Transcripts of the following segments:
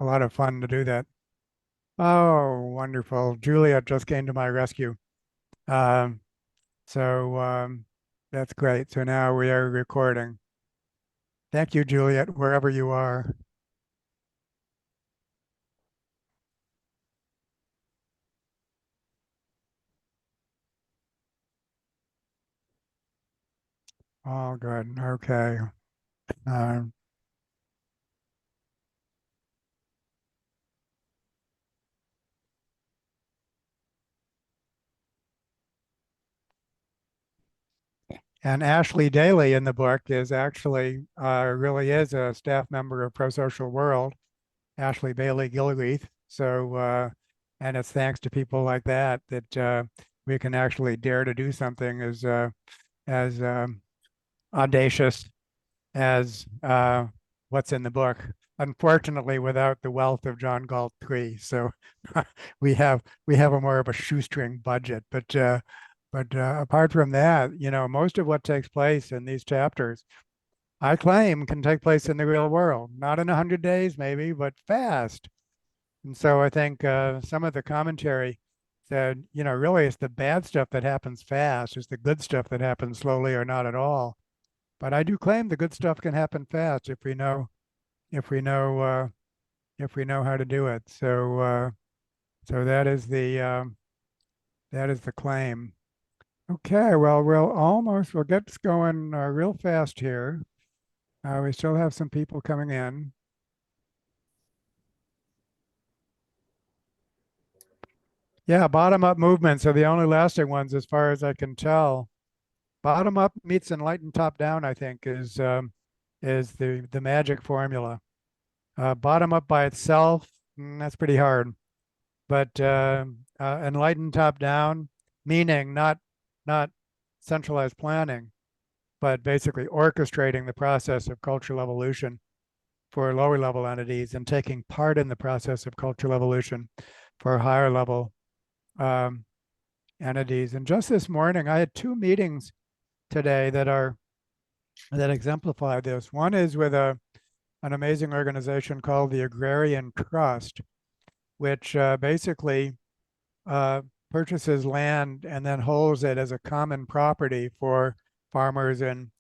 a lot of fun to do that. Oh, wonderful. Juliet just came to my rescue. Um, so that's great. So now we are recording. Thank you, Juliet, wherever you are. Oh, good. Okay. Um, and Ashley Daly in the book is actually really is a staff member of Pro Social World, Ashley Bailey Gilreath. So, and it's thanks to people like that that we can actually dare to do something as audacious as what's in the book. Unfortunately, without the wealth of John Galt III, so we have a more of a shoestring budget. But apart from that, most of what takes place in these chapters, I claim, can take place in the real world. Not in 100 days, maybe, but fast. And so I think some of the commentary said, really it's the bad stuff that happens fast. It's the good stuff that happens slowly or not at all. But I do claim the good stuff can happen fast if we know if we know how to do it. So that is the claim. Okay, well we'll get this going real fast here. We still have some people coming in. Yeah, bottom up movements are the only lasting ones as far as I can tell. Bottom up meets enlightened top down, I think, is the magic formula. Bottom up by itself, that's pretty hard. But enlightened top down, meaning not centralized planning, but basically orchestrating the process of cultural evolution for lower level entities and taking part in the process of cultural evolution for higher level um, entities. And just this morning, I had two meetings today that exemplify this. One is with an amazing organization called the Agrarian Trust, which basically uh, purchases land and then holds it as a common property for farmers and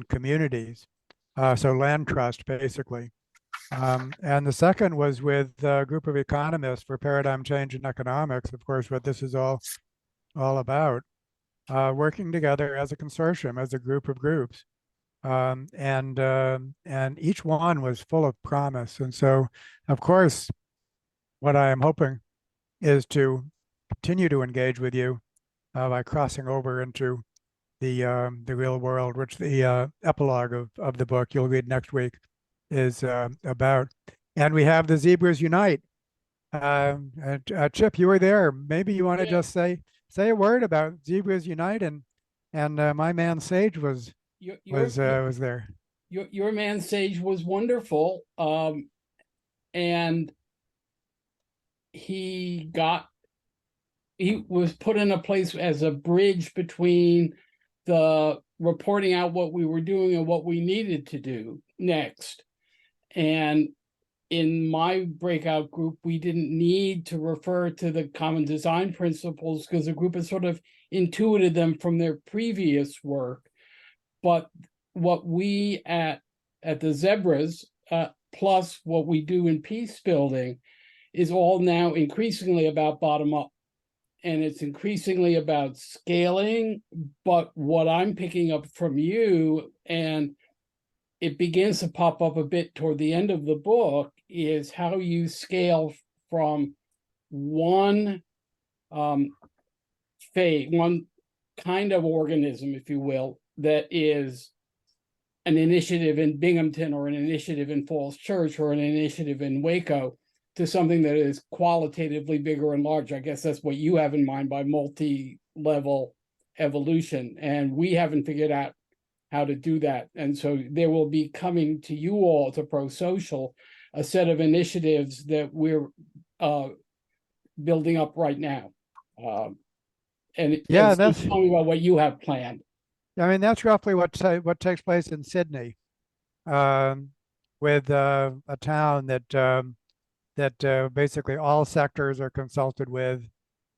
communities. So land trust, basically. And the second was with a group of economists for paradigm change in economics, of course, what this is all about, working together as a consortium, as a group of groups. And each one was full of promise. And so, of course, what I am hoping is to continue to engage with you by crossing over into the real world, which the epilogue of the book you'll read next week is about. And we have the Zebras Unite. Chip, you were there. Maybe you want to Yeah, just say a word about Zebras Unite, and my man Sage your your was your was there. your man Sage was wonderful. And he got he was put in a place as a bridge between the reporting out what we were doing and what we needed to do next. And in my breakout group, we didn't need to refer to the common design principles because the group had sort of intuited them from their previous work. But what we at the Zebras, plus what we do in peace building, is all now increasingly about bottom up, and it's increasingly about scaling. But what I'm picking up from you, and it begins to pop up a bit toward the end of the book, is how you scale from one um, phase, one kind of organism, if you will, that is an initiative in Binghamton or an initiative in Falls Church or an initiative in Waco to something that is qualitatively bigger and larger. I guess that's what you have in mind by multi-level evolution. And we haven't figured out how to do that. And so there will be coming to you all, to Pro Social, a set of initiatives that we're uh, building up right now. Um, and Yeah, so that's tell me about what you have planned. I mean that's roughly what takes place in Sydney, um, with a town that that basically all sectors are consulted with,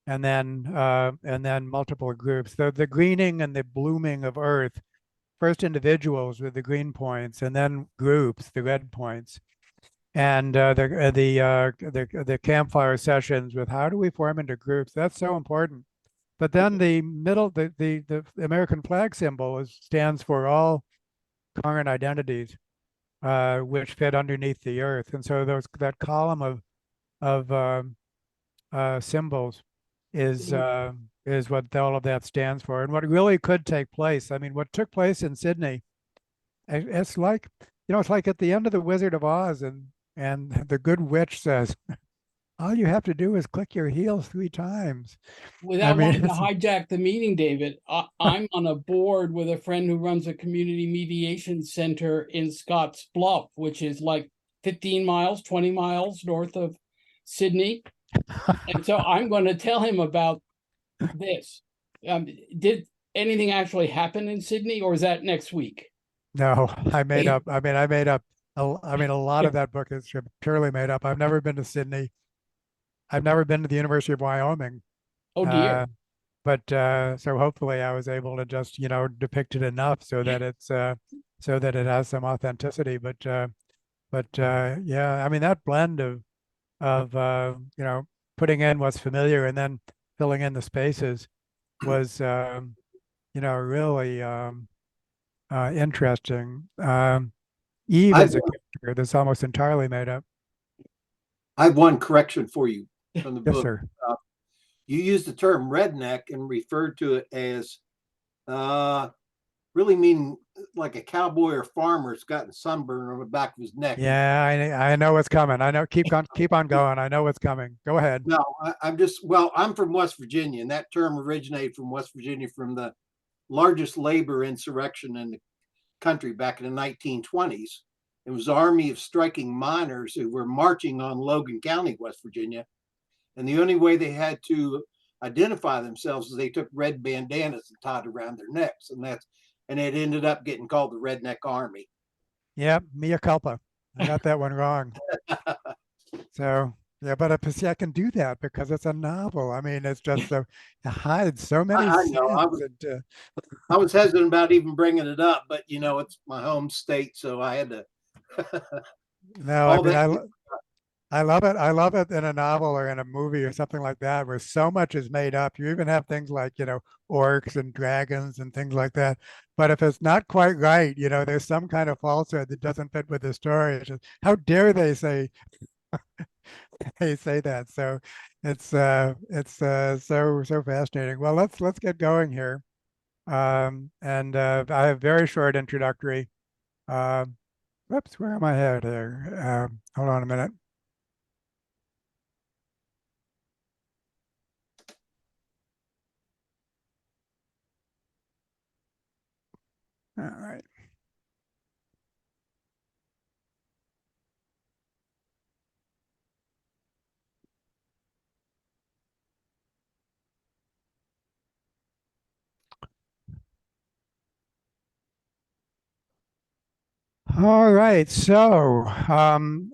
and then multiple groups. The greening and the blooming of Earth, first individuals with the green points, and then groups, the red points, and the campfire sessions with how do we form into groups. That's so important. But then the middle, the American flag symbol stands for all current identities, which fit underneath the earth. And so that column of symbols is what all of that stands for, and what really could take place. I mean, what took place in Sydney, it's like, it's like at the end of the Wizard of Oz, and the good witch says, all you have to do is click your heels 3 times. Without mean, wanting to hijack the meeting, David, I'm on a board with a friend who runs a community mediation center in Scotts Bluff, which is like 15 miles, 20 miles north of Sydney. And so I'm going to tell him about this. Did anything actually happen in Sydney, or is that next week? No, I made up. I made up. A lot of that book is purely made up. I've never been to Sydney. I've never been to the University of Wyoming. Oh dear. But so hopefully I was able to just, depict it enough so that it's so that it has some authenticity. But yeah, I mean, that blend of putting in what's familiar and then filling in the spaces was really interesting. Eve is a character that's almost entirely made up. I have one correction for you from the Yes, book. sir. You used the term redneck and referred to it as really meaning like a cowboy or farmer's gotten sunburn on the back of his neck. Yeah, I know what's coming. I know. Keep on going. I know what's coming. Go ahead. No, I'm from West Virginia, and that term originated from West Virginia, from the largest labor insurrection in the country back in the 1920s. It was an army of striking miners who were marching on Logan County, West Virginia. And the only way they had to identify themselves is they took red bandanas and tied around their necks. And it ended up getting called the Redneck Army. Yep, mea culpa. I got that one wrong. So yeah, but I can do that because it's a novel. I mean, it's just so it hides so many I know. I was hesitant about even bringing it up, but it's my home state, so I had to. No, I mean, I love it. I love it in a novel or in a movie or something like that, where so much is made up. You even have things like, orcs and dragons and things like that. But if it's not quite right, there's some kind of falsehood that doesn't fit with the story. It's just, how dare they say that? So it's so fascinating. Well, let's get going here. And I have very short introductory. Whoops, where am I at here? Hold on a minute. All right. All right. So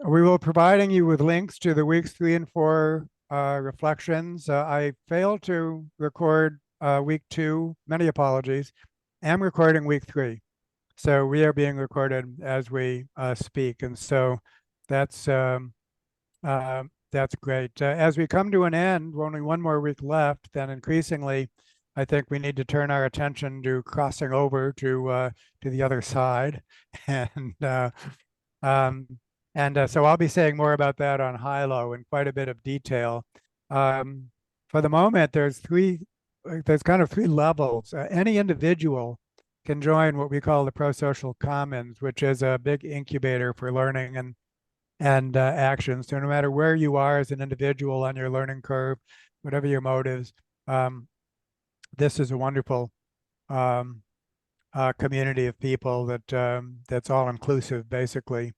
we will be providing you with links to the weeks 3 and 4 reflections. I failed to record week 2. Many apologies. I'm recording week 3. So we are being recorded as we speak. And so that's great. As we come to an end, only one more week left, then increasingly, I think we need to turn our attention to crossing over to the other side, and so I'll be saying more about that on Hilo in quite a bit of detail. For the moment, there's kind of 3 levels. Any individual can join what we call the Pro-Social Commons, which is a big incubator for learning and action. So no matter where you are as an individual on your learning curve, whatever your motives, this is a wonderful community of people that's all inclusive, basically.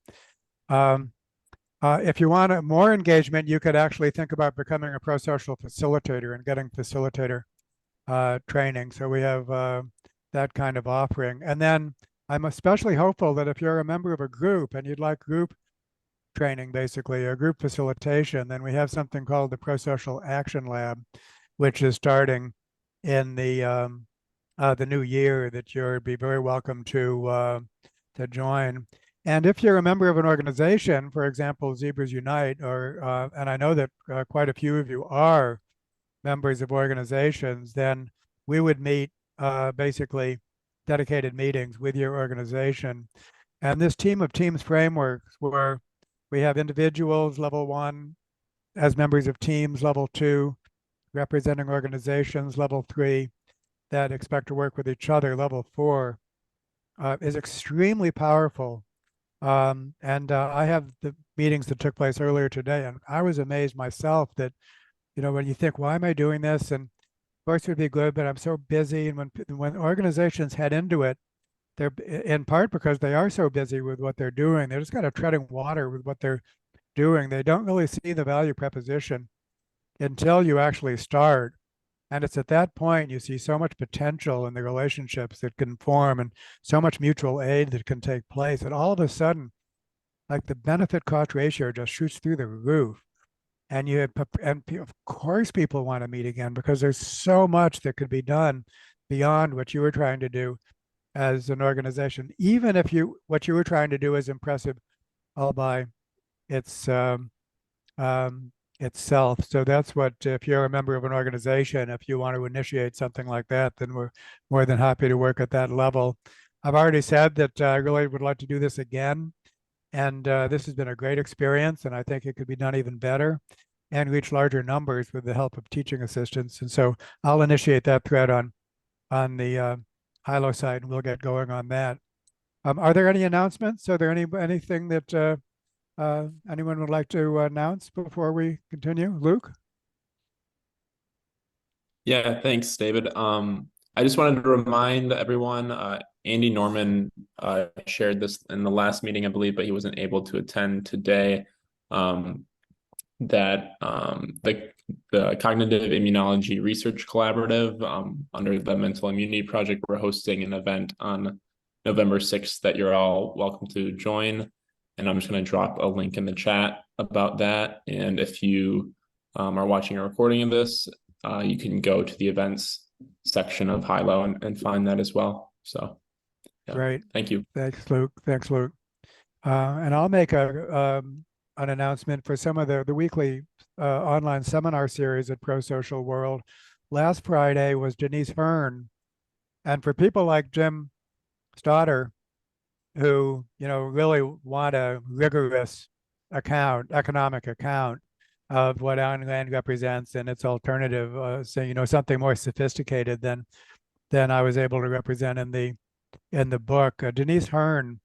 If you want more engagement, you could actually think about becoming a pro-social facilitator and getting facilitator training. So we have that kind of offering. And then I'm especially hopeful that if you're a member of a group and you'd like group training, basically, a group facilitation. Then we have something called the Pro-Social Action Lab, which is starting in the new year that you'll be very welcome to join. And if you're a member of an organization, for example, Zebras Unite, or and I know that quite a few of you are members of organizations, then we would meet basically dedicated meetings with your organization. And this team of teams frameworks, where we have individuals, level 1, as members of teams, level 2, representing organizations, level 3, that expect to work with each other, level 4, is extremely powerful. And I have the meetings that took place earlier today, and I was amazed myself that, when you think, why am I doing this? And of course it would be good, but I'm so busy. And when organizations head into it, they're in part because they are so busy with what they're doing. They're just kind of treading water with what they're doing. They don't really see the value proposition until you actually start. And it's at that point you see so much potential in the relationships that can form and so much mutual aid that can take place. And all of a sudden, like, the benefit cost ratio just shoots through the roof. And of course people want to meet again, because there's so much that could be done beyond what you were trying to do as an organization, even if what you were trying to do is impressive all by itself. So that's what, if you're a member of an organization, if you want to initiate something like that, then we're more than happy to work at that level. I've already said that I really would like to do this again. And this has been a great experience, and I think it could be done even better and reach larger numbers with the help of teaching assistants. And so I'll initiate that thread on the Hilo side, and we'll get going on that. Are there any announcements? Are there anything that anyone would like to announce before we continue? Luke? Yeah, thanks, David. I just wanted to remind everyone, Andy Norman shared this in the last meeting, I believe, but he wasn't able to attend today, that the Cognitive Immunology Research Collaborative, under the Mental Immunity Project, we're hosting an event on November 6th that you're all welcome to join. And I'm just going to drop a link in the chat about that. And if you are watching a recording of this, you can go to the events section of Hilo and find that as well. So, yeah. Great. Thank you. Thanks, Luke. And I'll make an announcement for some of the weekly online seminar series at Pro-Social World. Last Friday was Denise Hearn. And for people like Jim Stoddard, who, really want a rigorous economic account of what Ayn Rand represents and its alternative, so, something more sophisticated than I was able to represent in the book. Denise Hearn,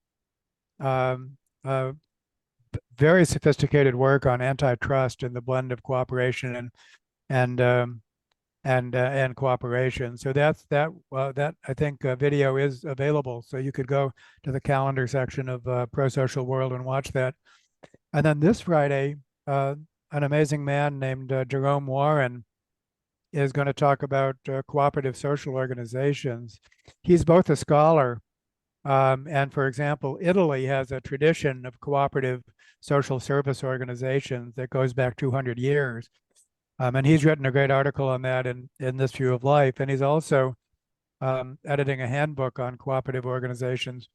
very sophisticated work on antitrust and the blend of cooperation and cooperation. So that I think video is available. So you could go to the calendar section of Pro-Social World and watch that. And then this Friday, an amazing man named Jerome Warren is going to talk about cooperative social organizations. He's both a scholar and, for example, Italy has a tradition of cooperative social service organizations that goes back 200 years. And he's written a great article on that in This View of Life. And he's also editing a handbook on cooperative organizations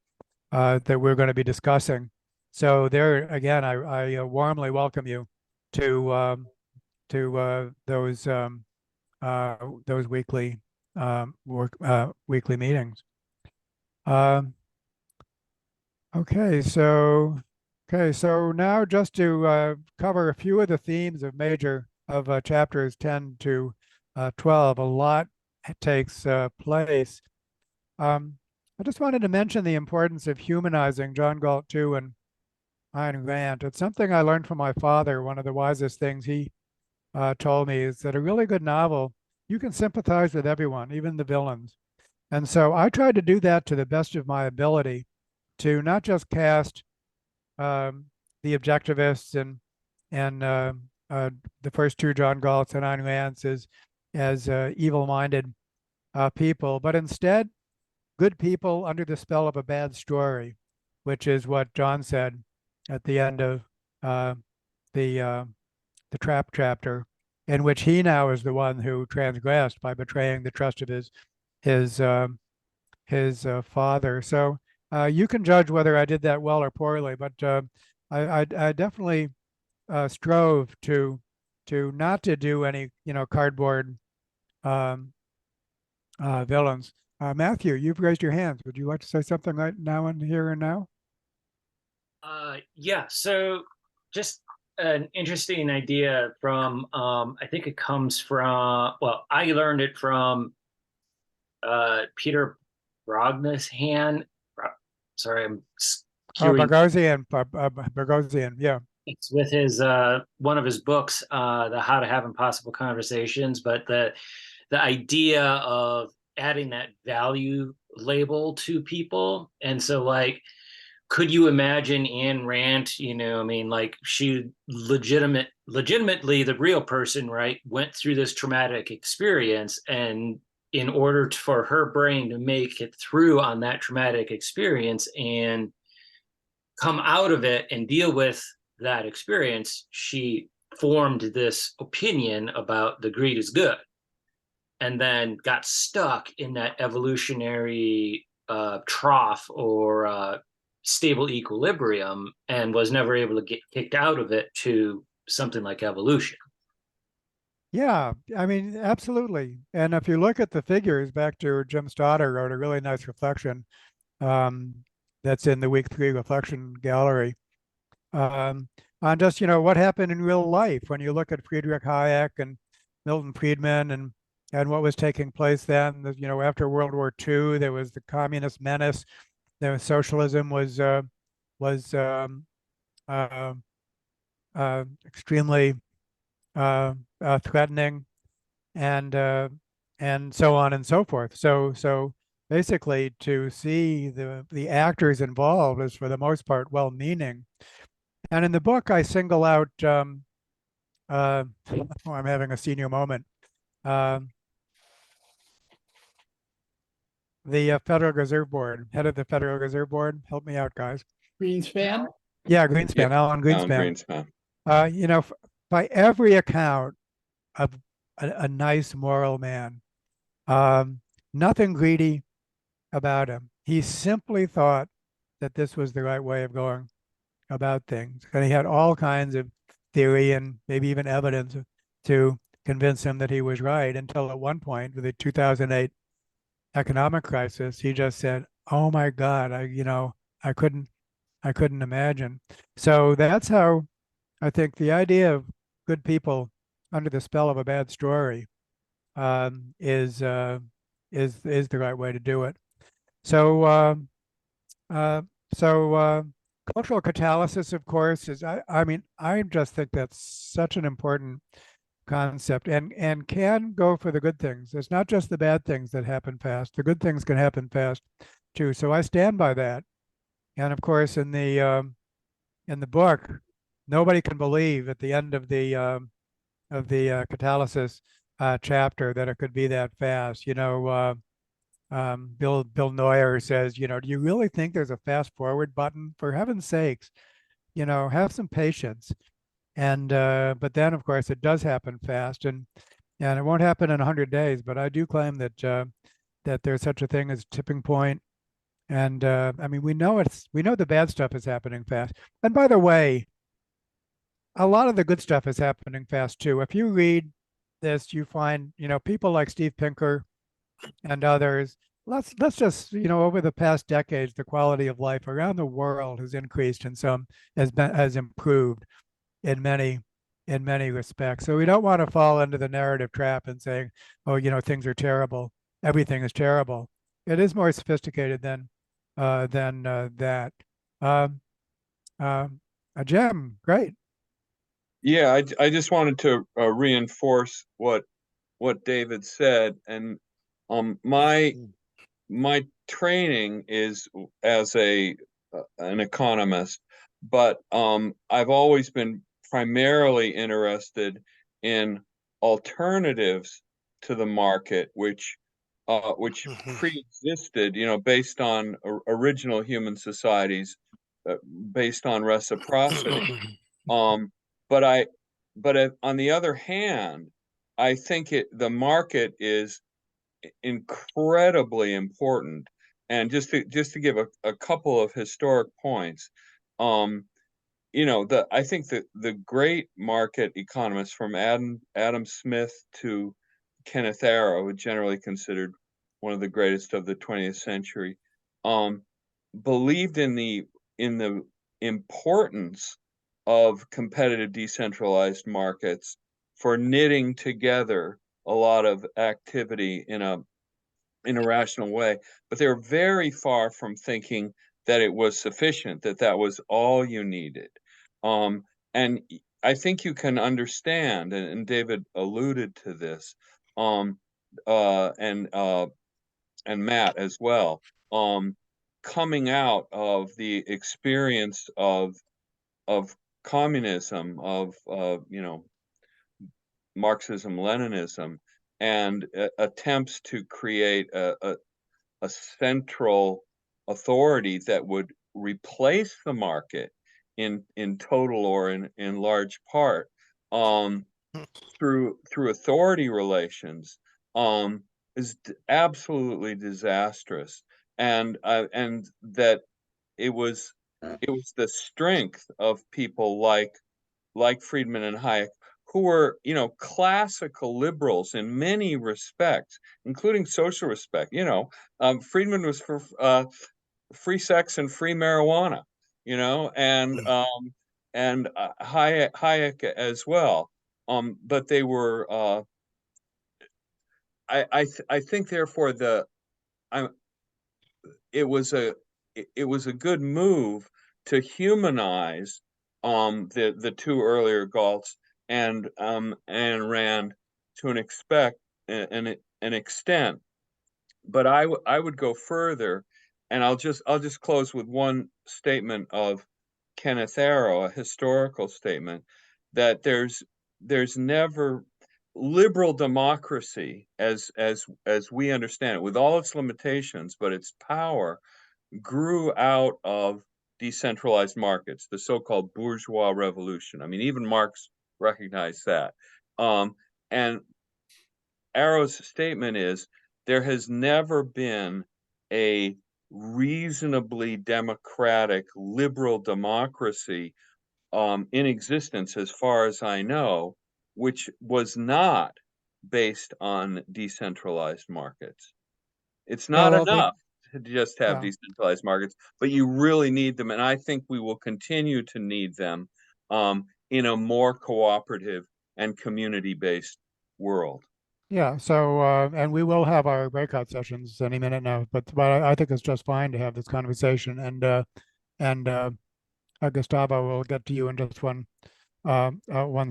that we're going to be discussing. So there, again, I warmly welcome you to those weekly weekly meetings. Okay, so now just to cover a few of the themes of chapters 10 to 12, a lot takes place. I just wanted to mention the importance of humanizing John Galt too and Ayn Rand. It's something I learned from my father. One of the wisest things he told me is that a really good novel, you can sympathize with everyone, even the villains. And so I tried to do that to the best of my ability, to not just cast the objectivists and the first two John Galts and Ayn Rand's as evil-minded people, but instead good people under the spell of a bad story, which is what John said at the end of uh, the trap chapter, in which he now is the one who transgressed by betraying the trust of his father. So you can judge whether I did that well or poorly, but I definitely strove to not to do any cardboard um, villains. Matthew, you've raised your hands. Would you like to say something right now and here and now? Yeah, so just an interesting idea from I think it comes from, well, I learned it from Peter Brognahan. Sorry, I'm Oh, skewing. Bogosian, yeah. It's with his one of his books, the How to Have Impossible Conversations, but the idea of adding that value label to people. And so like, could you imagine Ayn Rand, I mean, like she legitimately the real person, right, went through this traumatic experience, and in order for her brain to make it through on that traumatic experience and come out of it and deal with that experience, she formed this opinion about the greed is good, and then got stuck in that evolutionary trough or stable equilibrium, and was never able to get kicked out of it to something like evolution. Yeah, I mean, absolutely. And if you look at the figures, back to Jim Stoddard wrote a really nice reflection um, that's in the week 3 reflection gallery on just, what happened in real life when you look at Friedrich Hayek and Milton Friedman and what was taking place then. After World War II, there was the communist menace. Socialism was uh, extremely threatening, and so on and so forth. So basically, to see the actors involved is for the most part well-meaning. And in the book, I single out. I'm having a senior moment. The Federal Reserve Board, head of the Federal Reserve Board. Help me out, guys. Greenspan. Yeah, Greenspan, Yep. Alan Alan Greenspan. Greenspan. By every account of a nice moral man, nothing greedy about him. He simply thought that this was the right way of going about things. And he had all kinds of theory and maybe even evidence to convince him that he was right, until at one point with the 2008 economic crisis, he just said, "Oh my God, I couldn't imagine." So that's how I think the idea of good people under the spell of a bad story is the right way to do it. So cultural catalysis, of course, is I mean, I just think that's such an important concept, and can go for the good things. It's not just the bad things that happen fast. The good things can happen fast too. So I stand by that. And of course, in the book, nobody can believe at the end of the catalysis chapter that it could be that fast. Bill Neuer says, do you really think there's a fast forward button? For heaven's sakes, have some patience. And but then, of course, it does happen fast, and it won't happen in 100 days. But I do claim that that there's such a thing as tipping point. And I mean, we know the bad stuff is happening fast. And by the way, a lot of the good stuff is happening fast too. If you read this, you find, people like Steve Pinker and others. Let's just, over the past decades, the quality of life around the world has increased, and has improved in many respects. So we don't want to fall into the narrative trap and saying, oh, things are terrible. Everything is terrible. It is more sophisticated than that. Jim, great. Yeah, I just wanted to reinforce what David said, and my training is as an economist, but I've always been primarily interested in alternatives to the market, which pre-existed, based on original human societies, based on reciprocity. But on the other hand, I think the market is incredibly important. And just to give a couple of historic points, I think that the great market economists from Adam Smith to Kenneth Arrow, generally considered one of the greatest of the 20th century, believed in the importance of competitive decentralized markets for knitting together a lot of activity in a rational way, but they're very far from thinking that it was sufficient, that was all you needed. And I think you can understand, and David alluded to this, and Matt as well, coming out of the experience of communism, of Marxism, Leninism, and attempts to create a central authority that would replace the market in total or in large part through authority relations is absolutely disastrous, and that it was the strength of people like Friedman and Hayek, who were, classical liberals in many respects, including social respect. Friedman was for free sex and free marijuana, and Hayek as well. But they were. I think therefore it was a good move to humanize the two earlier Galts and Rand to an extent. But I would go further, and I'll just close with one statement of Kenneth Arrow, a historical statement, that there's never liberal democracy as we understand it, with all its limitations, but its power grew out of decentralized markets, the so-called bourgeois revolution. I mean, even Marx recognized that. And Arrow's statement is, there has never been a reasonably democratic liberal democracy in existence, as far as I know, which was not based on decentralized markets. It's not enough to just have decentralized markets, but you really need them. And I think we will continue to need them in a more cooperative and community-based world. Yeah. So, and we will have our breakout sessions any minute now, but I think it's just fine to have this conversation. And Gustavo, will get to you in just one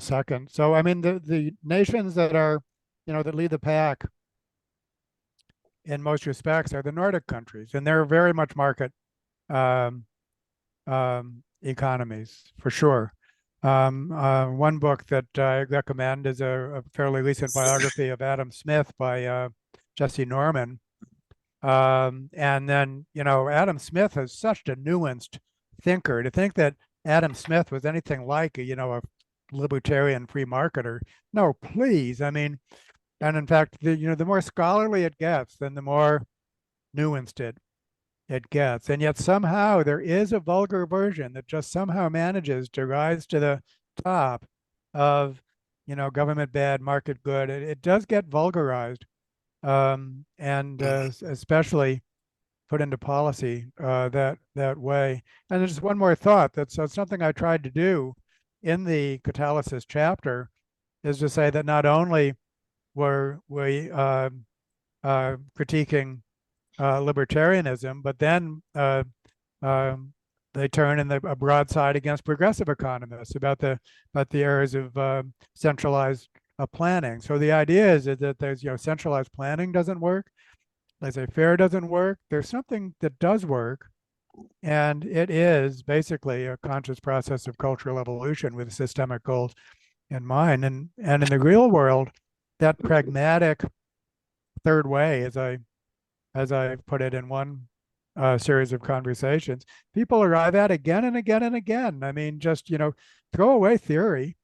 second. So, I mean, the nations that are, that lead the pack in most respects are the Nordic countries, and they're very much market economies for sure. One book that I recommend is a fairly recent biography of Adam Smith by Jesse Norman. And then, Adam Smith is such a nuanced thinker. To think that Adam Smith was anything like a libertarian free marketer, no, please. I mean, and in fact, the more scholarly it gets, then the more nuanced it gets. And yet somehow there is a vulgar version that just somehow manages to rise to the top of, government bad, market good. It does get vulgarized, and especially put into policy that way. And there's just one more thought. That's something I tried to do in the catalysis chapter, is to say that not only were we critiquing libertarianism, but then they turn in a broadside against progressive economists about the errors of centralized planning. So the idea is that there's centralized planning doesn't work, laissez-faire doesn't work. There's something that does work, and it is basically a conscious process of cultural evolution with systemic goals in mind. And in the real world, that pragmatic third way, as I put it in one series of conversations, people arrive at again and again and again. I mean, just, throw away theory.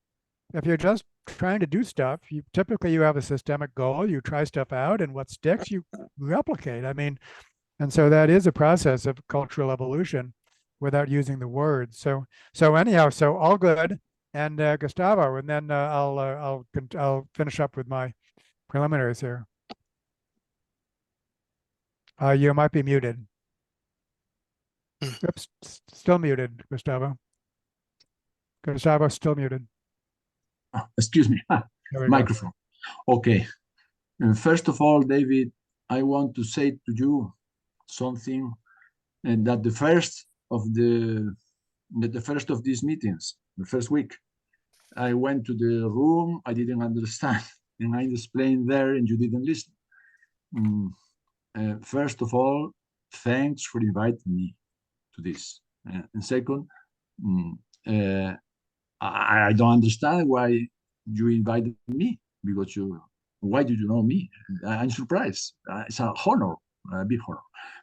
If you're just trying to do stuff, you have a systemic goal, you try stuff out, and what sticks, you replicate. I mean, and so that is a process of cultural evolution without using the words. So anyhow, so all good. And Gustavo, and then I'll finish up with my preliminaries here. You might be muted. Oops, still muted, Gustavo. Gustavo, still muted. Excuse me, There we go. microphone. Okay. First of all, David, I want to say to you something, and that the first of these meetings, the first week, I went to the room, I didn't understand, and I explained there, and you didn't listen. First of all, thanks for inviting me to this. And second, I don't understand why you invited me, because why did you know me? I'm surprised. It's a honor, a big honor.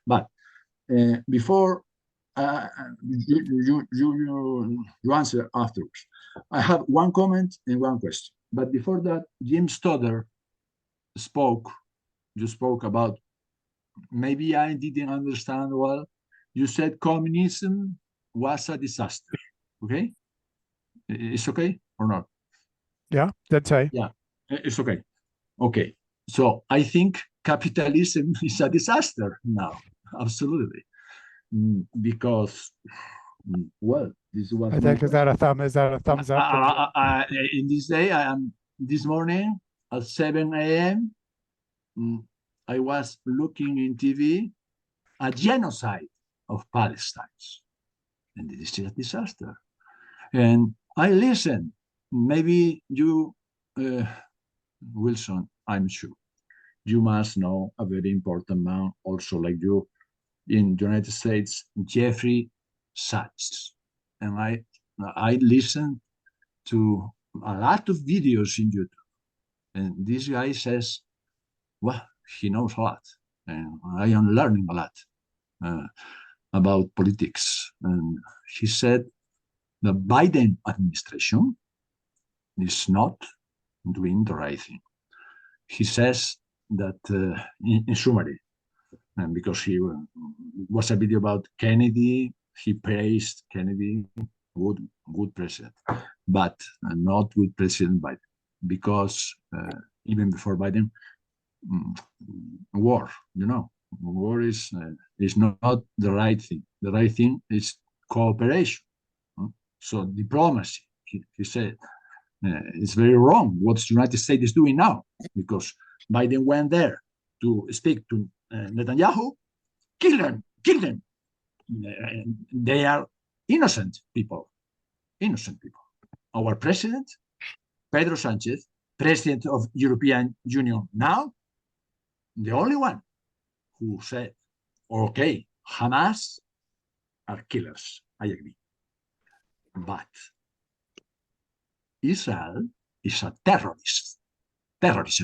But before you answer afterwards, I have one comment and one question. But before that, Jim Stoddard you spoke about, maybe I didn't understand well. You said communism was a disaster. Okay? It's okay or not? Yeah, that's right. Yeah, it's okay. Okay. So I think capitalism is a disaster now. Absolutely. Because, well, this was I think, is that a thumbs up? From in this day, this morning at 7 a.m., I was looking in TV a genocide of Palestine. And this is a disaster. And I listened. Maybe you, Wilson, I'm sure, you must know a very important man, also like you, in the United States, Jeffrey Sachs. And I listened to a lot of videos in YouTube. And this guy says, well, he knows a lot. And I am learning a lot about politics. And he said the Biden administration is not doing the right thing. He says that in summary, and because he was a video about Kennedy, he praised Kennedy, good president, but not good President Biden, because even before Biden, war, war is not the right thing. The right thing is cooperation. So diplomacy, he said, it's very wrong what the United States is doing now, because Biden went there to speak to Netanyahu, kill them. They are innocent people. Our president, Pedro Sanchez, president of European Union now, the only one who said, okay, Hamas are killers. I agree. But Israel is a terrorist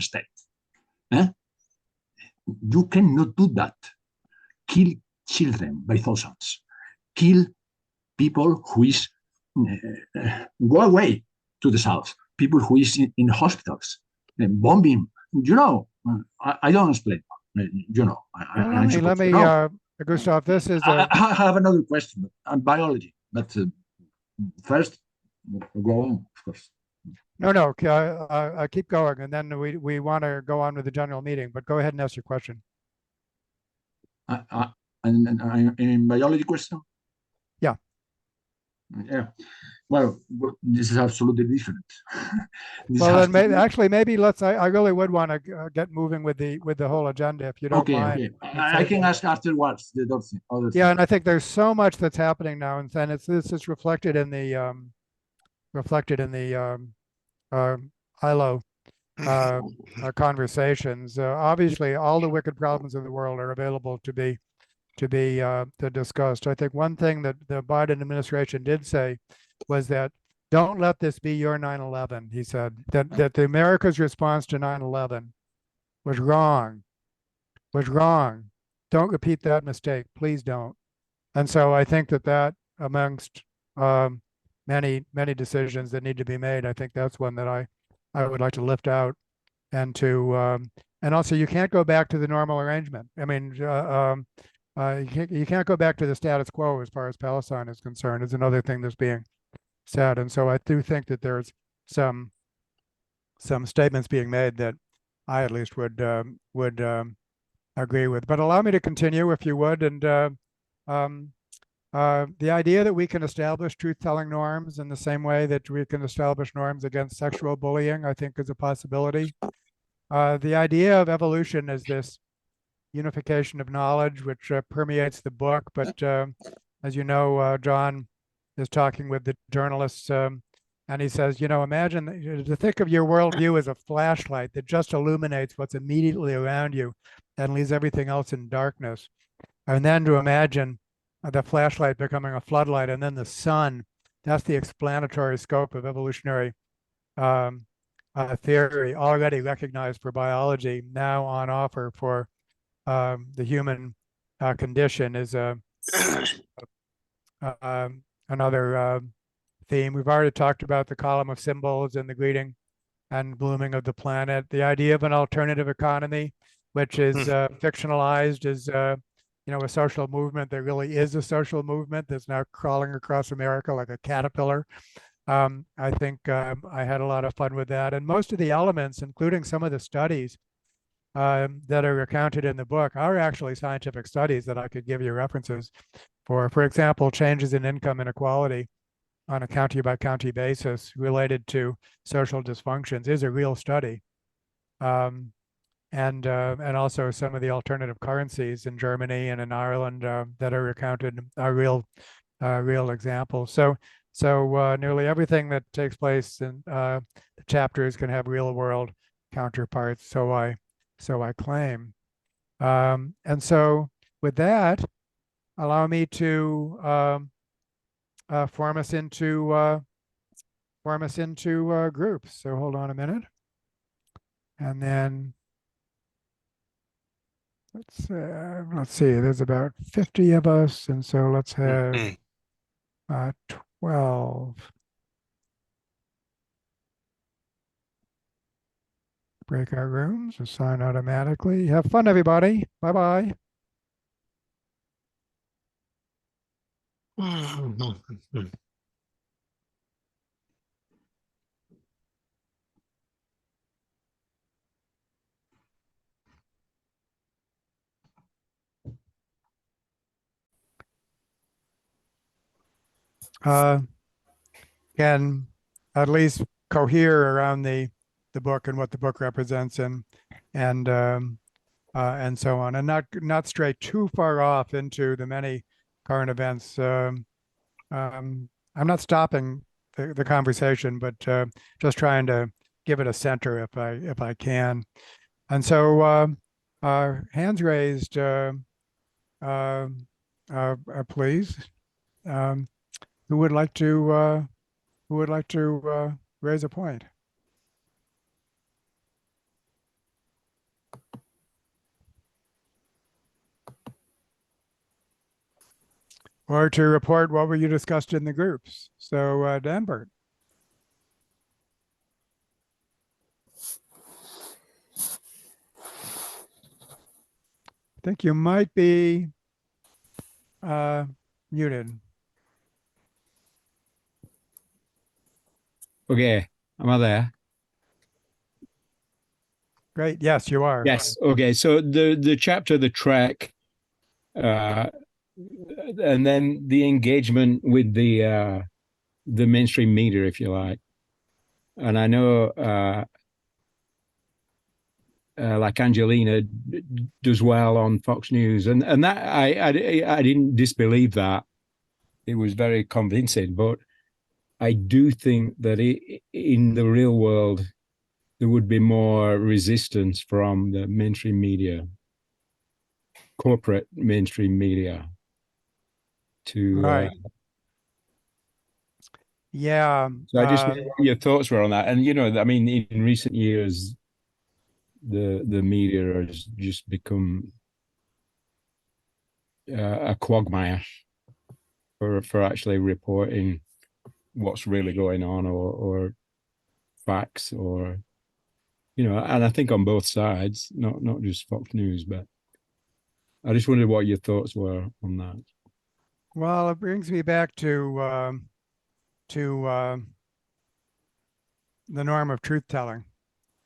state. You cannot do that. Kill children by thousands. Kill people who is go away to the south. People who is in hospitals, bombing. I don't explain. Let me, Gustav, this is I have another question on biology, but first, go on, of course. No, keep going, and then we want to go on with the general meeting, but go ahead and ask your question. And in biology question? Yeah. Yeah. Well, this is absolutely different. Well, then maybe let's. I really would want to get moving with the whole agenda, if you don't mind. Okay. I can ask afterwards the other thing. Yeah, and I think there's so much that's happening now, and then this is reflected in the ILO conversations. Obviously, all the wicked problems of the world are available to be discussed. I think one thing that the Biden administration did say was that don't let this be your 9/11. He said that the America's response to 9/11 was wrong. don't repeat that mistake. Please don't. And so I think that amongst many decisions that need to be made, I think that's one that I would like to lift out and to and also you can't go back to the normal arrangement. I mean, you can't go back to the status quo as far as Palestine is concerned. Is another thing that's being said, and so I do think that there's some statements being made that I at least would agree with. But allow me to continue, if you would, and the idea that we can establish truth-telling norms in the same way that we can establish norms against sexual bullying, I think, is a possibility. The idea of evolution is this unification of knowledge, which permeates the book. But as you know, John is talking with the journalists, and he says, imagine to think of your worldview as a flashlight that just illuminates what's immediately around you and leaves everything else in darkness. And then to imagine the flashlight becoming a floodlight, and then the sun. That's the explanatory scope of evolutionary theory, already recognized for biology, now on offer for the human condition, is another theme. We've already talked about the column of symbols and the greeting and blooming of the planet. The idea of an alternative economy, which is fictionalized as a social movement that really is a social movement that's now crawling across America like a caterpillar. I think I had a lot of fun with that. And most of the elements, including some of the studies that are recounted in the book, are actually scientific studies that I could give you references for. For example, changes in income inequality on a county-by-county basis related to social dysfunctions is a real study. And also some of the alternative currencies in Germany and in Ireland that are recounted are real examples. So nearly everything that takes place in the chapters can have real world counterparts. So I claim. And so with that, allow me to form us into groups. So hold on a minute, and then. Let's see, there's about 50 of us, and so let's have 12. Breakout rooms, assign automatically. Have fun, everybody. Bye-bye. Can at least cohere around the book and what the book represents, and so on, and not stray too far off into the many current events. I'm not stopping the conversation, but just trying to give it a center if I can. And so hands raised, please. Who would like to raise a point? Or to report what were you discussed in the groups? So Danbert. I think you might be muted. Okay, am I there? Great. Yes, you are. Yes. Okay. So the chapter, the trek, and then the engagement with the mainstream media, if you like. And I know, like Angelina does well on Fox News, and that I didn't disbelieve that. It was very convincing, but I do think that in the real world, there would be more resistance from the mainstream media, corporate mainstream media, to right. Yeah. So I just wonder what your thoughts were on that. And I mean, in recent years, the media has just become a quagmire for actually reporting what's really going on, or facts, or and I think on both sides, not just Fox News. But I just wondered what your thoughts were on that. Well, it brings me back to the norm of truth telling,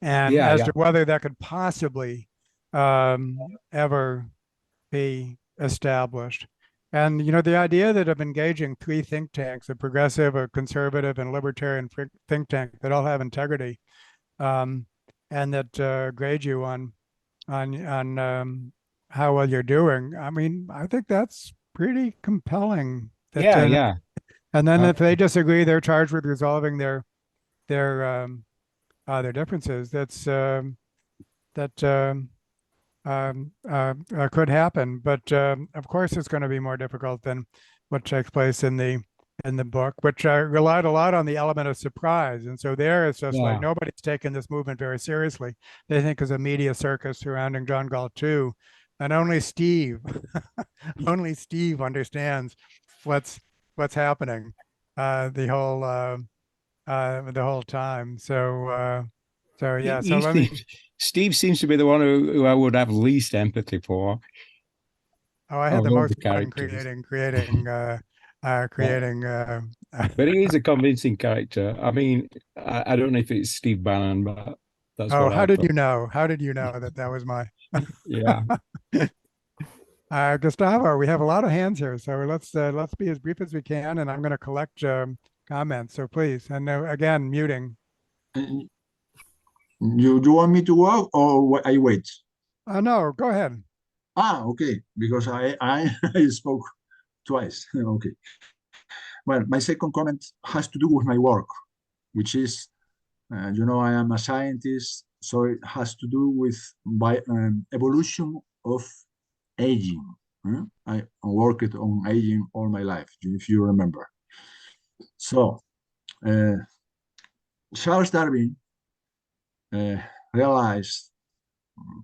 and Yeah, as yeah. to whether that could possibly ever be established. And the idea that of engaging three think tanks, a progressive, a conservative, and libertarian think tank that all have integrity, and that grade you on how well you're doing. I mean, I think that's pretty compelling. Yeah. And then if they Absolutely. disagree, they're charged with resolving their differences. That could happen, but of course it's going to be more difficult than what takes place in the book, which relied a lot on the element of surprise. And so there it's just like Yeah. nobody's taken this movement very seriously. They think it's a media circus surrounding John Galt too, and only Steve, only Steve understands what's happening the whole time. So yeah. So let me. Steve seems to be the one who I would have least empathy for. Oh, I had Of the all most the fun characters. creating. But he is a convincing character. I mean, I don't know if it's Steve Bannon, but that's Oh, what how I did thought. you know? How did you know that was my? Yeah. Gustavo, we have a lot of hands here, so let's be as brief as we can, and I'm going to collect comments. So please, and again, muting. You want me to walk or I wait? No, go ahead. Okay, because I spoke twice. Okay. Well, my second comment has to do with my work, which is, I am a scientist, so it has to do with evolution of aging. I worked on aging all my life, if you remember. So, Charles Darwin realized,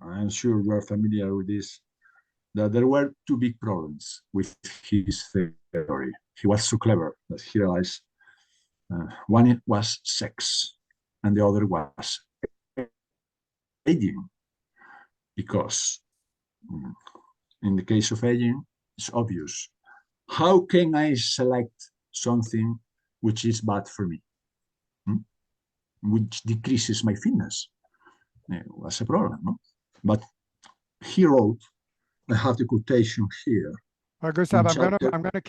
I'm sure you are familiar with this, that there were two big problems with his theory. He was so clever that he realized one was sex and the other was aging. Because in the case of aging, it's obvious. How can I select something which is bad for me? Which decreases my fitness? That's a problem, no? But he wrote, I have the quotation here. Gustav, I'm chapter- going to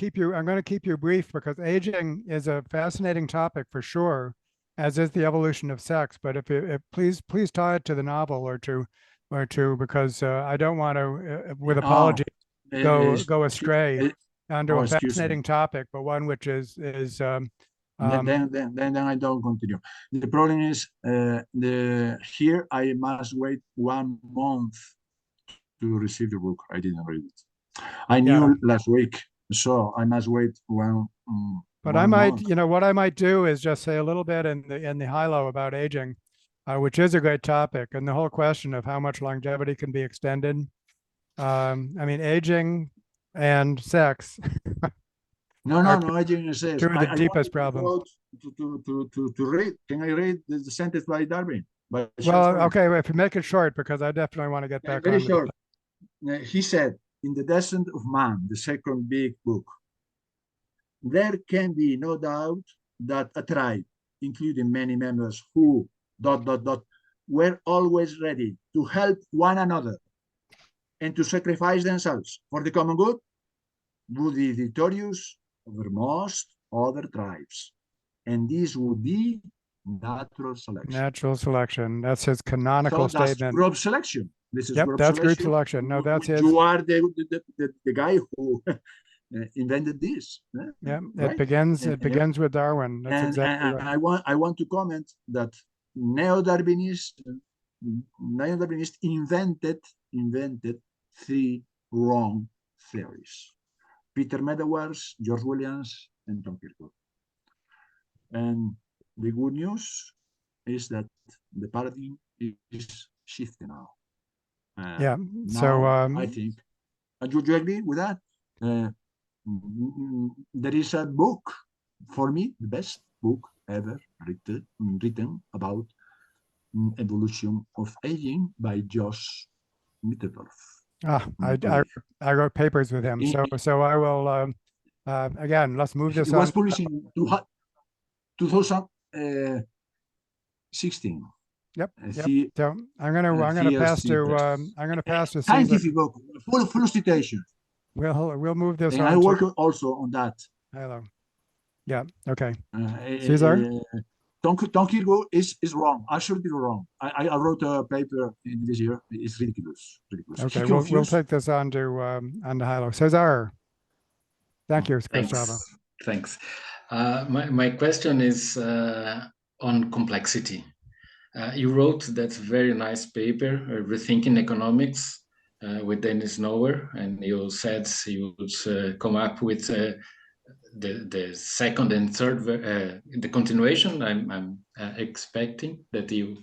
keep you brief, because aging is a fascinating topic for sure, as is the evolution of sex. But if please tie it to the novel or to because I don't want to, with apology, go astray onto a fascinating topic, but one which is then I don't continue. The problem is here I must wait 1 month to receive the book. I didn't read it. I knew last week, so I must wait one. But 1 I might, month. what I might do is just say a little bit in the high-low about aging, which is a great topic, and the whole question of how much longevity can be extended. I mean, aging and sex. No, aging and sex. Two of the deepest problems. To read. Can I read the sentence by Darwin? Well, okay, if you make it short, because I definitely want to get back very on. short. He said, in The Descent of Man, the second big book, there can be no doubt that a tribe, including many members who ... were always ready to help one another and to sacrifice themselves for the common good, would be victorious over most other tribes. And this would be natural selection. Natural selection. That's his canonical statement. That's group selection. This is that's group selection. No, that's his. You are the guy who invented this. Yeah, right? it begins with Darwin. That's exactly right. I want to comment that neo-Darwinists invented 3 wrong theories: Peter Medawars, George Williams, and Tom Kirkwood. And the good news is that the paradigm is shifting now. Yeah. Now, So I think, do you agree with that? There is a book, for me, the best book ever written about evolution of aging by Josh Mitterdorf. I wrote papers with him, so I will again. Let's move this It on. was published in 2016. Yep. So I'm gonna pass to Caesar. Scientific book, full of citations. We'll move this And on. I work also on that. Hello. Yeah. Okay. Cesar? Tom Kirgo is wrong, absolutely wrong. I wrote a paper in this year. It's ridiculous. Okay, we'll take this on to Hilo. Cesar. Thank you, Gustavo. Thanks. My question is on complexity. You wrote that very nice paper, Rethinking Economics, with Dennis Noer, and you said you would come up with the second and third, the continuation. I'm expecting that you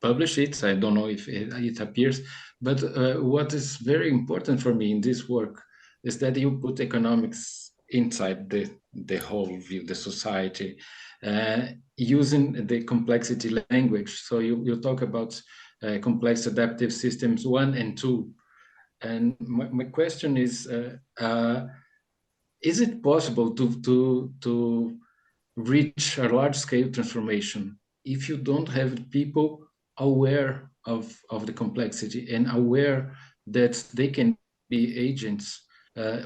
publish it. I don't know if it appears, but what is very important for me in this work is that you put economics inside the whole view, the society, using the complexity language. So you talk about complex adaptive systems 1 and 2. And my question is it possible to reach a large-scale transformation if you don't have people aware of the complexity and aware that they can be agents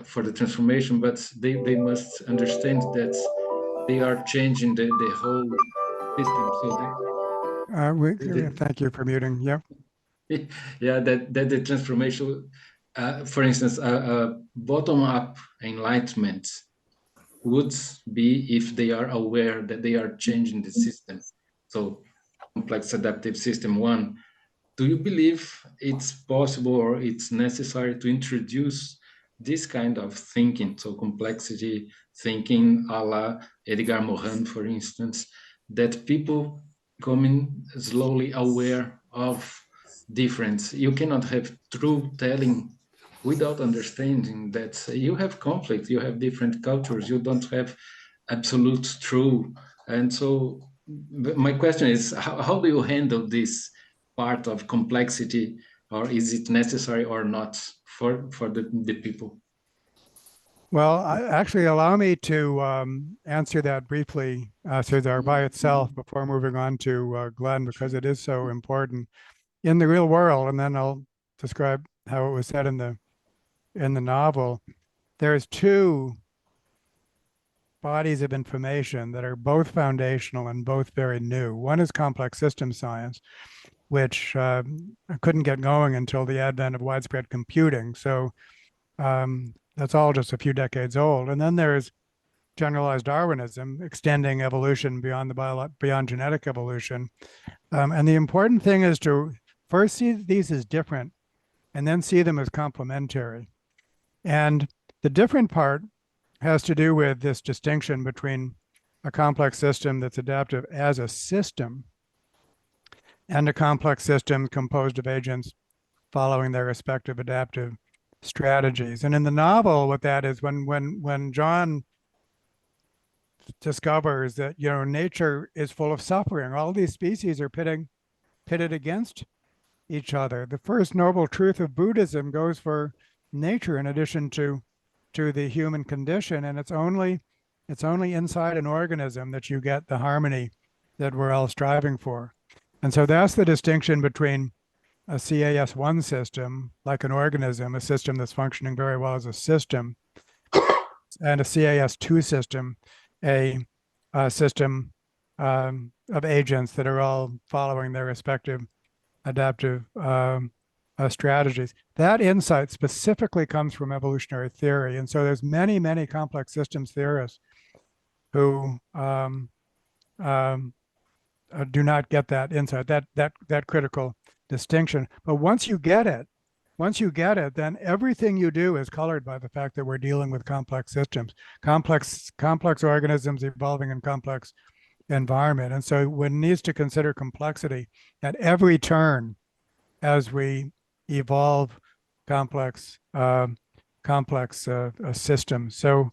for the transformation, but they must understand that they are changing the whole system. So thank you for muting. Yeah. Yeah, that the transformation, for instance, bottom-up enlightenment would be if they are aware that they are changing the system. So complex adaptive system 1. Do you believe it's possible or it's necessary to introduce this kind of thinking, so complexity thinking, a la Edgar Morin, for instance, that people coming slowly aware of difference? You cannot have true telling without understanding that you have conflict, you have different cultures, you don't have absolute true. And so my question is, how do you handle this part of complexity, or is it necessary or not for the people? Well, actually allow me to answer that briefly, Cesar, by itself before moving on to Glenn, because it is so important in the real world. And then I'll describe how it was said in the novel. There's two bodies of information that are both foundational and both very new. One is complex system science, which couldn't get going until the advent of widespread computing. So that's all just a few decades old. And then there's generalized Darwinism, extending evolution beyond beyond genetic evolution. And the important thing is to first see these as different and then see them as complementary. And the different part has to do with this distinction between a complex system that's adaptive as a system and a complex system composed of agents following their respective adaptive strategies. And in the novel, what that is, when John discovers that, you know, nature is full of suffering, all these species are pitted against each other. The first noble truth of Buddhism goes for nature in addition to the human condition, and it's only inside an organism that you get the harmony that we're all striving for. And so that's the distinction between a CAS1 system, like an organism, a system that's functioning very well as a system, and a CAS2 system, a system of agents that are all following their respective adaptive strategies. That insight specifically comes from evolutionary theory. And so there's many, many complex systems theorists who do not get that insight, that critical distinction. But once you get it, then everything you do is colored by the fact that we're dealing with complex systems, complex organisms evolving in complex environment. And so one needs to consider complexity at every turn as we evolve complex complex system. So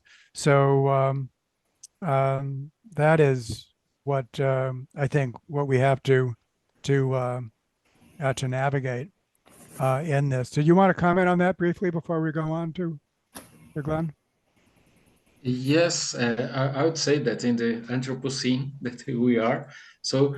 that is what I think what we have to navigate in this. Do you want to comment on that briefly before we go on to Glenn? Yes, I would say that in the Anthropocene that we are, so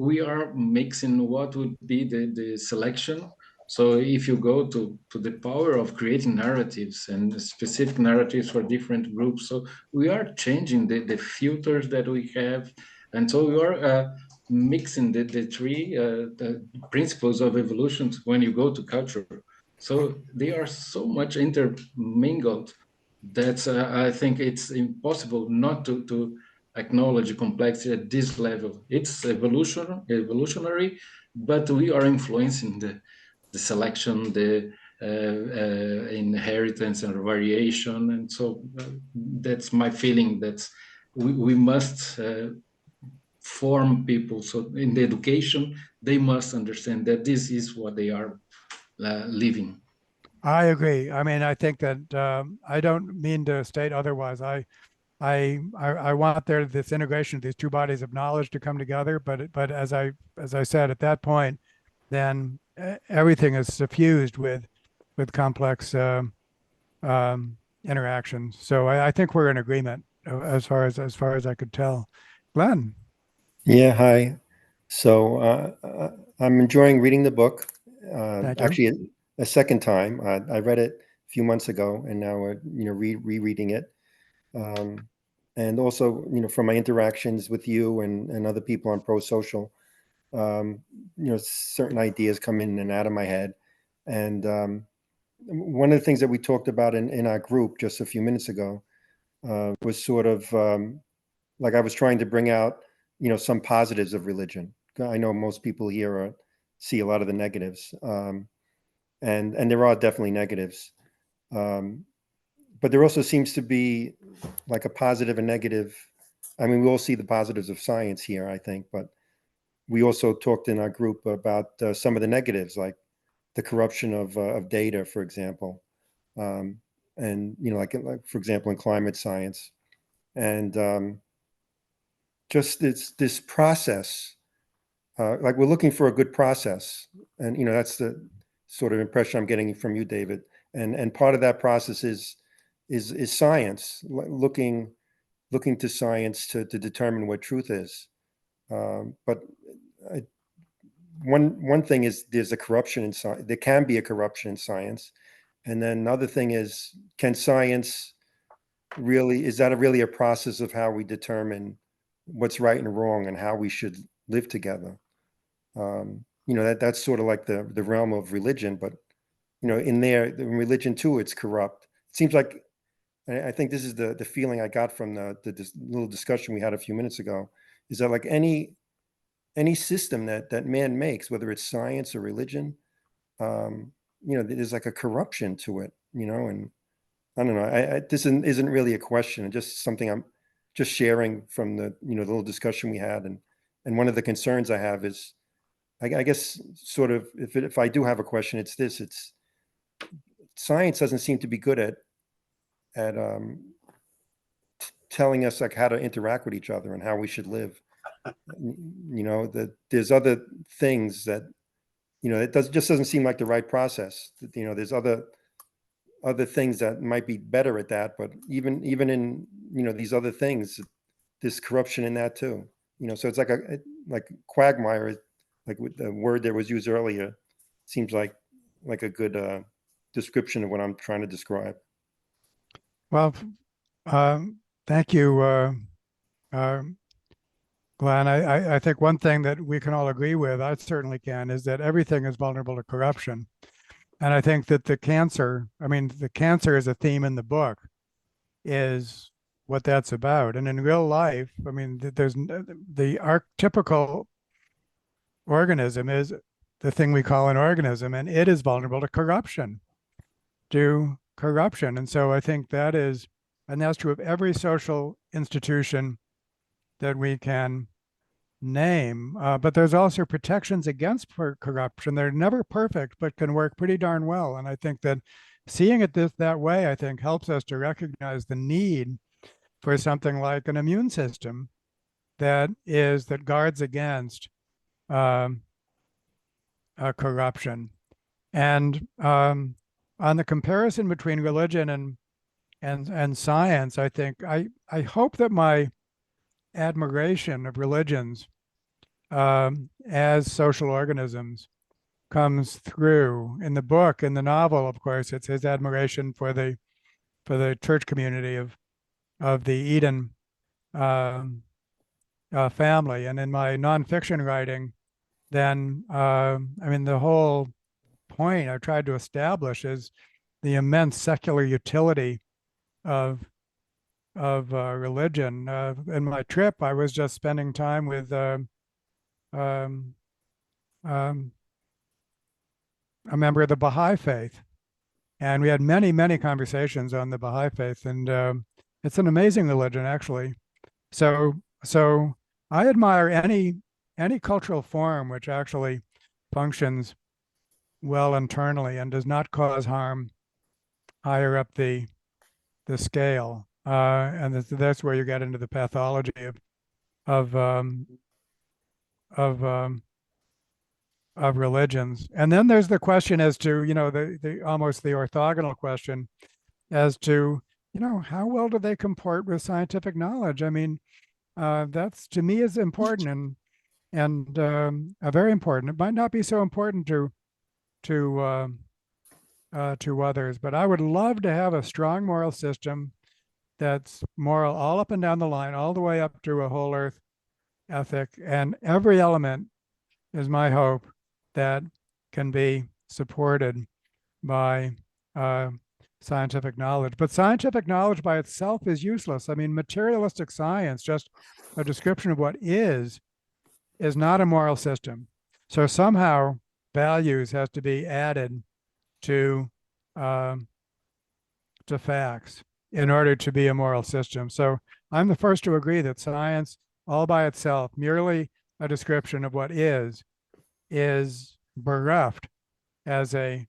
we are mixing what would be the selection. So if you go to the power of creating narratives and specific narratives for different groups, so we are changing the filters that we have. And so we are mixing the three the principles of evolution when you go to culture. So they are so much intermingled that I think it's impossible not to acknowledge complexity at this level. It's evolutionary, but we are influencing the selection, the inheritance and variation. And so that's my feeling that we must form people. So in the education, they must understand that this is what they are living. I agree. I mean, I think that I don't mean to state otherwise. I want there this integration of these two bodies of knowledge to come together. But as I said at that point, then everything is suffused with complex interactions. So I think we're in agreement as far as I could tell. Glenn. Yeah, hi. So I'm enjoying reading the book. Thank you. Actually, a second time. I read it a few months ago, and now we're rereading it. And also, from my interactions with you and other people on Pro-Social, certain ideas come in and out of my head. And one of the things that we talked about in our group just a few minutes ago was sort of like I was trying to bring out, some positives of religion. I know most people here see a lot of the negatives. And there are definitely negatives. But there also seems to be like a positive and negative. I mean, we all see the positives of science here, I think, but we also talked in our group about some of the negatives, like the corruption of data, for example. And, like for example, in climate science. And just this process, like we're looking for a good process. And, that's the sort of impression I'm getting from you, David. And part of that process is science, looking to science to determine what truth is. But one thing is there's a corruption in science. There can be a corruption in science. And then another thing is, can science really, is that really a process of how we determine what's right and wrong and how we should live together? That's sort of like the realm of religion, but in religion too, it's corrupt. It seems like, I think this is the feeling I got from this little discussion we had a few minutes ago, is that like any system that man makes, whether it's science or religion, there's like a corruption to it, and I don't know. This isn't really a question, just something I'm just sharing from the little discussion we had, and one of the concerns I have is, I guess sort of if I do have a question, it's this: it's science doesn't seem to be good at telling us like how to interact with each other and how we should live. That there's other things that it just doesn't seem like the right process. There's other things that might be better at that, but even in these other things, there's corruption in that too. So it's like quagmire, like with the word that was used earlier, seems like a good description of what I'm trying to describe. Well, thank you, Glenn. I think one thing that we can all agree with, I certainly can, is that everything is vulnerable to corruption. And I think that the cancer is a theme in the book, is what that's about. And in real life, I mean, there's the archetypical organism is the thing we call an organism, and it is vulnerable to corruption. And so I think that's true of every social institution that we can name. But there's also protections against corruption. They're never perfect, but can work pretty darn well. And I think that seeing it that way, I think, helps us to recognize the need for something like an immune system that guards against corruption. And on the comparison between religion and science, I think I hope that my admiration of religions as social organisms comes through in the book. In the novel, of course, it's his admiration for the church community of the Eden family. And in my nonfiction writing, then I mean, the whole point I've tried to establish is the immense secular utility of religion. In my trip, I was just spending time with a member of the Baha'i faith, and we had many conversations on the Baha'i faith, and it's an amazing religion, actually. So I admire any cultural form which actually functions well internally and does not cause harm higher up the scale. And that's where you get into the pathology of religions. And then there's the question as to, the almost the orthogonal question as to, how well do they comport with scientific knowledge? I mean, that's, to me, is important and very important. It might not be so important to others, but I would love to have a strong moral system that's moral all up and down the line, all the way up to a whole earth ethic, and every element is my hope that can be supported by scientific knowledge. But scientific knowledge by itself is useless. I mean, materialistic science, just a description of what is not a moral system. So somehow values has to be added to facts in order to be a moral system. So I'm the first to agree that science all by itself, merely a description of what is bereft as a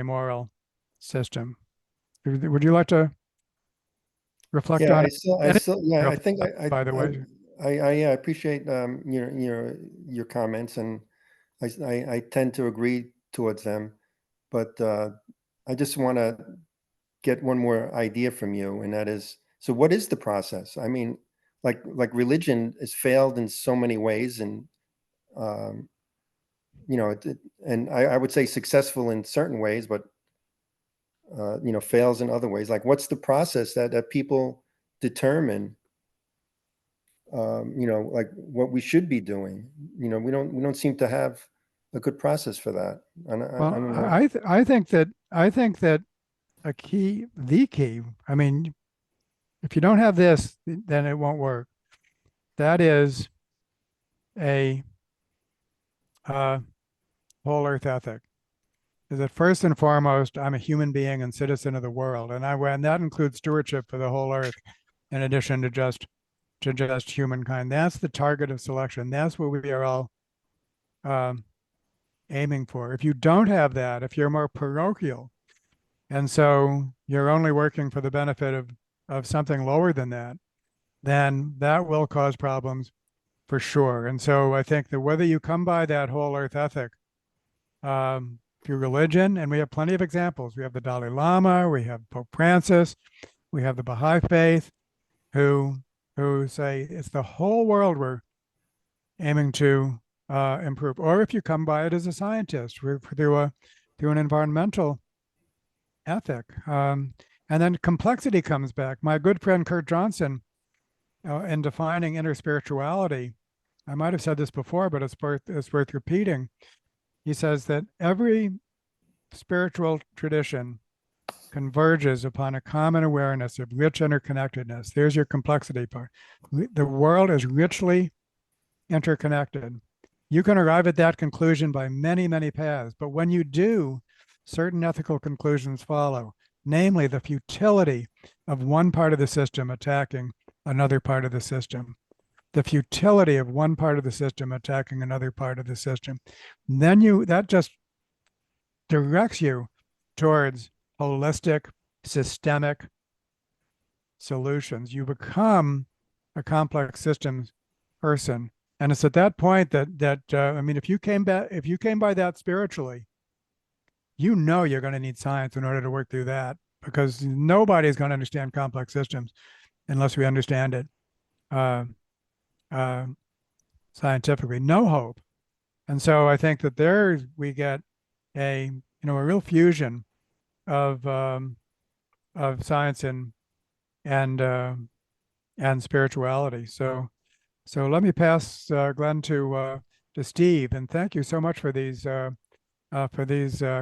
moral system. Would you like to reflect on it? I think by the way, I appreciate your comments, and I tend to agree towards them, but I just want to get one more idea from you, and that is, so what is the process? I mean, like religion has failed in so many ways, and and I would say successful in certain ways, but fails in other ways. Like, what's the process that people determine like what we should be doing? We don't seem to have a good process for that. I think that the key, I mean, if you don't have this, then it won't work. That is a whole earth ethic. Is that first and foremost, I'm a human being and citizen of the world, and that includes stewardship for the whole earth, in addition to just humankind. That's the target of selection. That's what we are all aiming for. If you don't have that, if you're more parochial, and so you're only working for the benefit of something lower than that, then that will cause problems for sure. And so I think that whether you come by that whole earth ethic through religion, and we have plenty of examples. We have the Dalai Lama, we have Pope Francis, we have the Baha'i faith, who say it's the whole world we're aiming to improve. Or if you come by it as a scientist, through an environmental ethic. And then complexity comes back. My good friend Kurt Johnson, in defining interspirituality, I might have said this before, but it's worth repeating. He says that every spiritual tradition converges upon a common awareness of rich interconnectedness. There's your complexity part. The world is richly interconnected. You can arrive at that conclusion by many paths, but when you do, certain ethical conclusions follow, namely the futility of one part of the system attacking another part of the system. The futility of one part of the system attacking another part of the system. And then that just directs you towards holistic, systemic solutions. You become a complex systems person. And it's at that point that I mean, if you came by that spiritually, you know you're going to need science in order to work through that, because nobody's going to understand complex systems unless we understand it scientifically. No hope. And so I think that there we get a a real fusion of science and spirituality. So let me pass Glenn to Steve, and thank you so much for these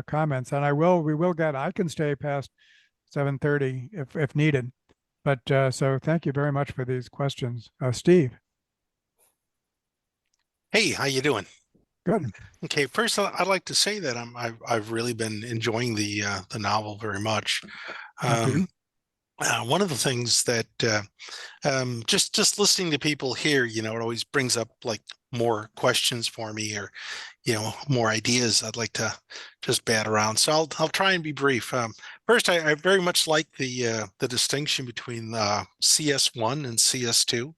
comments. And I can stay past 7:30 if needed, but so thank you very much for these questions, Steve. Hey, how you doing? Good. Okay, first I'd like to say that I've really been enjoying the novel very much. Thank you. One of the things that just listening to people here, it always brings up like more questions for me, or more ideas I'd like to just bat around. So I'll try and be brief. First, I very much like the distinction between CS1 and CS2,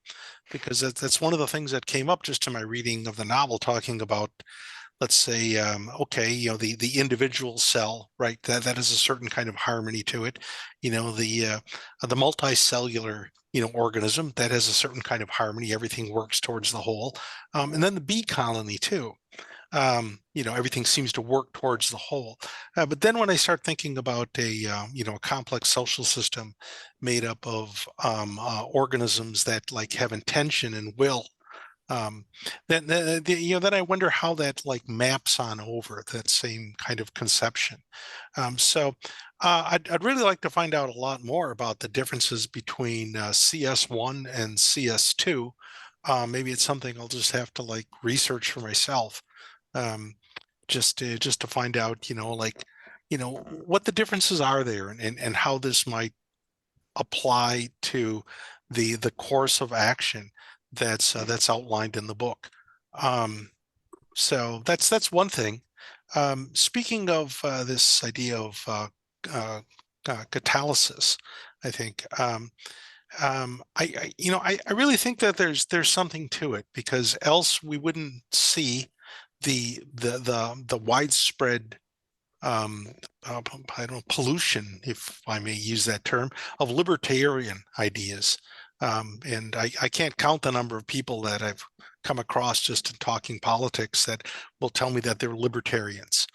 because that's one of the things that came up just in my reading of the novel, talking about, let's say, okay, the individual cell, right? That has a certain kind of harmony to it. The multicellular, organism that has a certain kind of harmony. Everything works towards the whole. And then the bee colony too. Everything seems to work towards the whole. But then when I start thinking about a complex social system made up of organisms that like have intention and will, then I wonder how that like maps on over that same kind of conception. So I'd really like to find out a lot more about the differences between CS1 and CS2. Maybe it's something I'll just have to like research for myself, just to find out, what the differences are there, and how this might apply to the course of action that's outlined in the book. So that's one thing. Speaking of this idea of catalysis, I think I really think that there's something to it, because else we wouldn't see the widespread I don't know, pollution, if I may use that term, of libertarian ideas. And I can't count the number of people that I've come across just in talking politics that will tell me that they're libertarians.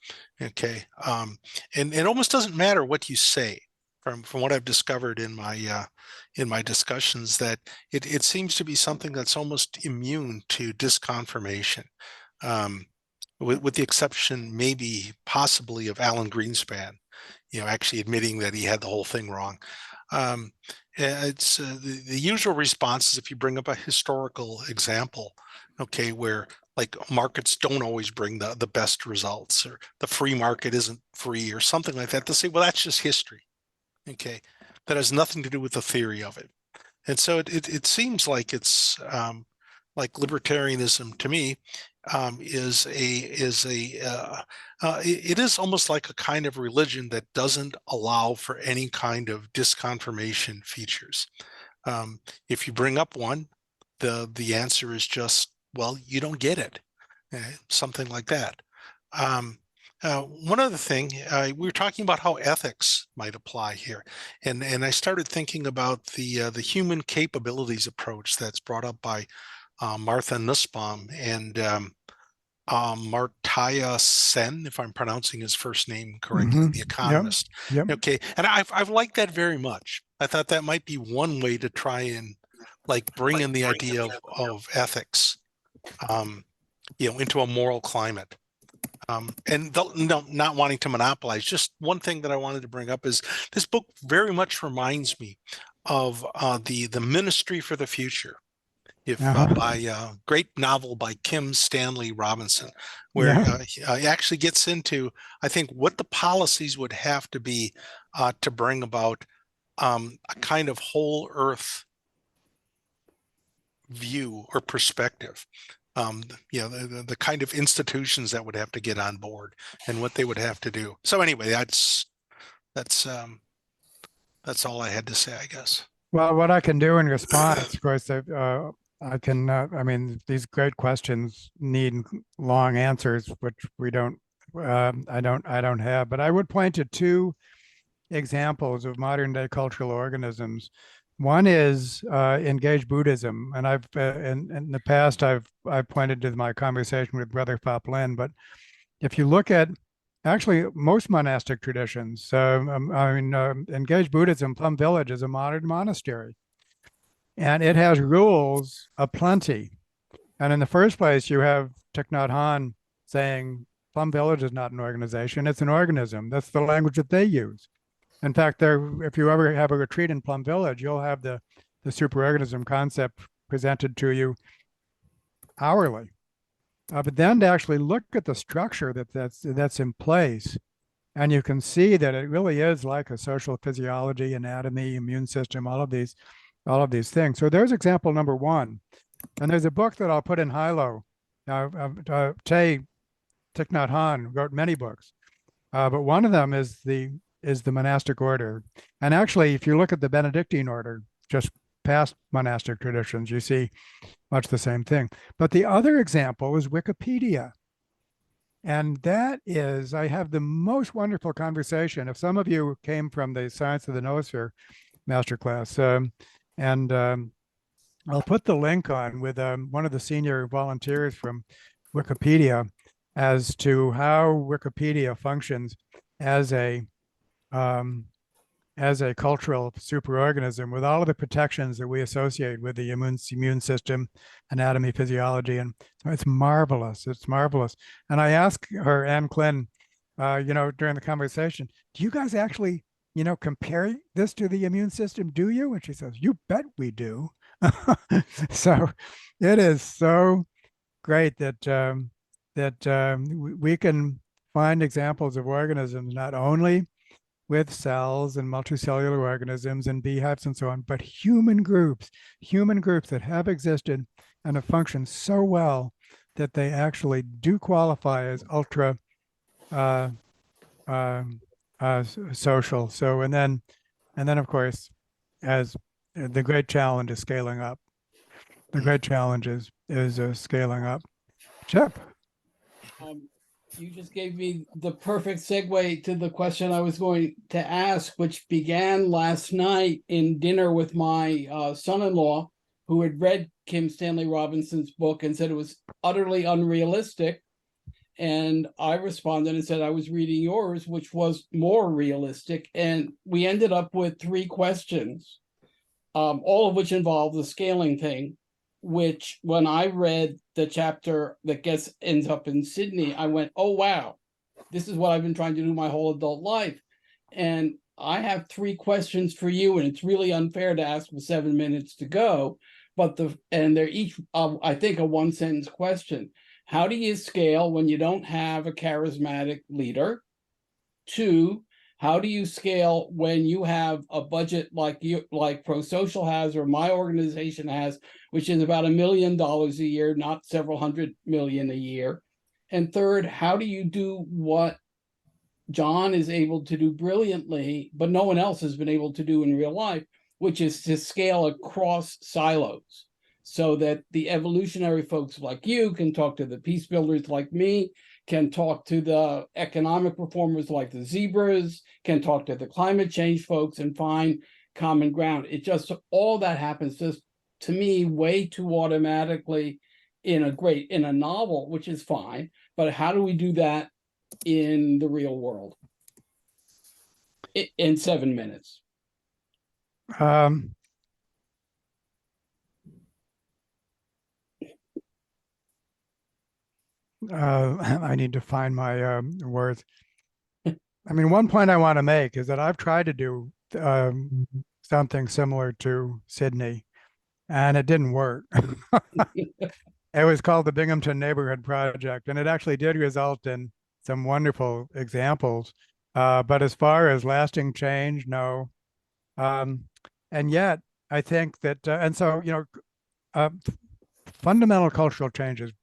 Okay. And it almost doesn't matter what you say. From what I've discovered in my discussions, that it seems to be something that's almost immune to disconfirmation. With the exception, maybe possibly, of Alan Greenspan, actually admitting that he had the whole thing wrong. It's the usual response is if you bring up a historical example, okay, where like markets don't always bring the best results, or the free market isn't free, or something like that, they'll say, well, that's just history. Okay, that has nothing to do with the theory of it. And so it seems like it's like libertarianism to me it is almost like a kind of religion that doesn't allow for any kind of disconfirmation features. If you bring up one, the answer is just, well, you don't get it, something like that. One other thing, we were talking about how ethics might apply here, and I started thinking about the human capabilities approach that's brought up by Martha Nussbaum and Amartya Sen, if I'm pronouncing his first name correctly, the economist. Yep. Okay, and I've liked that very much. I thought that might be one way to try and like bring in the idea of ethics, into a moral climate. And not wanting to monopolize, just one thing that I wanted to bring up is this book very much reminds me of the Ministry for the Future, by a great novel by Kim Stanley Robinson, where he actually gets into, I think, what the policies would have to be to bring about a kind of whole Earth view or perspective. The kind of institutions that would have to get on board and what they would have to do. So anyway, that's that's all I had to say, I guess. Well, what I can do in response, of course, I can, I mean, these great questions need long answers, which we don't, I don't have, but I would point to two examples of modern day cultural organisms. One is engaged Buddhism, and I've in the past I've pointed to my conversation with Brother Phop Lin, but if you look at actually most monastic traditions, engaged Buddhism, Plum Village is a modern monastery, and it has rules aplenty. And in the first place, you have Thich Nhat Hanh saying Plum Village is not an organization, it's an organism. That's the language that they use. In fact, if you ever have a retreat in Plum Village, you'll have the superorganism concept presented to you hourly. But then to actually look at the structure that's in place, and you can see that it really is like a social physiology, anatomy, immune system, all of these things. So there's example number one. And there's a book that I'll put in high-low. Thich Nhat Hanh wrote many books, but one of them is the monastic order. And actually, if you look at the Benedictine order, just past monastic traditions, you see much the same thing. But the other example is Wikipedia. And that is, I have the most wonderful conversation. If some of you came from the Science of the Noosphere masterclass, I'll put the link on with one of the senior volunteers from Wikipedia as to how Wikipedia functions as a cultural superorganism with all of the protections that we associate with the immune system, anatomy, physiology. And so it's marvelous. It's marvelous. And I asked her, Anne Klin, during the conversation, do you guys actually, compare this to the immune system? Do you? And she says, you bet we do. So it is so great that we can find examples of organisms not only with cells and multicellular organisms and beehives and so on, but human groups that have existed and have functioned so well that they actually do qualify as ultra social. So, and then of course, as the great challenge is scaling up. The great challenge is scaling up. Chip. You just gave me the perfect segue to the question I was going to ask, which began last night in dinner with my son-in-law, who had read Kim Stanley Robinson's book and said it was utterly unrealistic. And I responded and said I was reading yours, which was more realistic. And we ended up with 3 questions, all of which involve the scaling thing, which when I read the chapter that ends up in Sydney, I went, oh, wow, this is what I've been trying to do my whole adult life. And I have 3 questions for you, and it's really unfair to ask with 7 minutes to go, but they're each, I think, a 1-sentence question. How do you scale when you don't have a charismatic leader? 2, how do you scale when you have a budget like ProSocial has or my organization has, which is about $1 million a year, not several hundred million a year? And 3rd, how do you do what John is able to do brilliantly, but no one else has been able to do in real life, which is to scale across silos so that the evolutionary folks like you can talk to the peace builders like me, can talk to the economic reformers like the zebras, can talk to the climate change folks and find common ground. It just, all that happens just to me way too automatically in a novel, which is fine. But how do we do that in the real world in 7 minutes? I need to find my words. I mean, one point I want to make is that I've tried to do something similar to Sydney, and it didn't work. It was called the Binghamton Neighborhood Project, and it actually did result in some wonderful examples. But as far as lasting change, no. And yet, I think that, and so, fundamental cultural changes,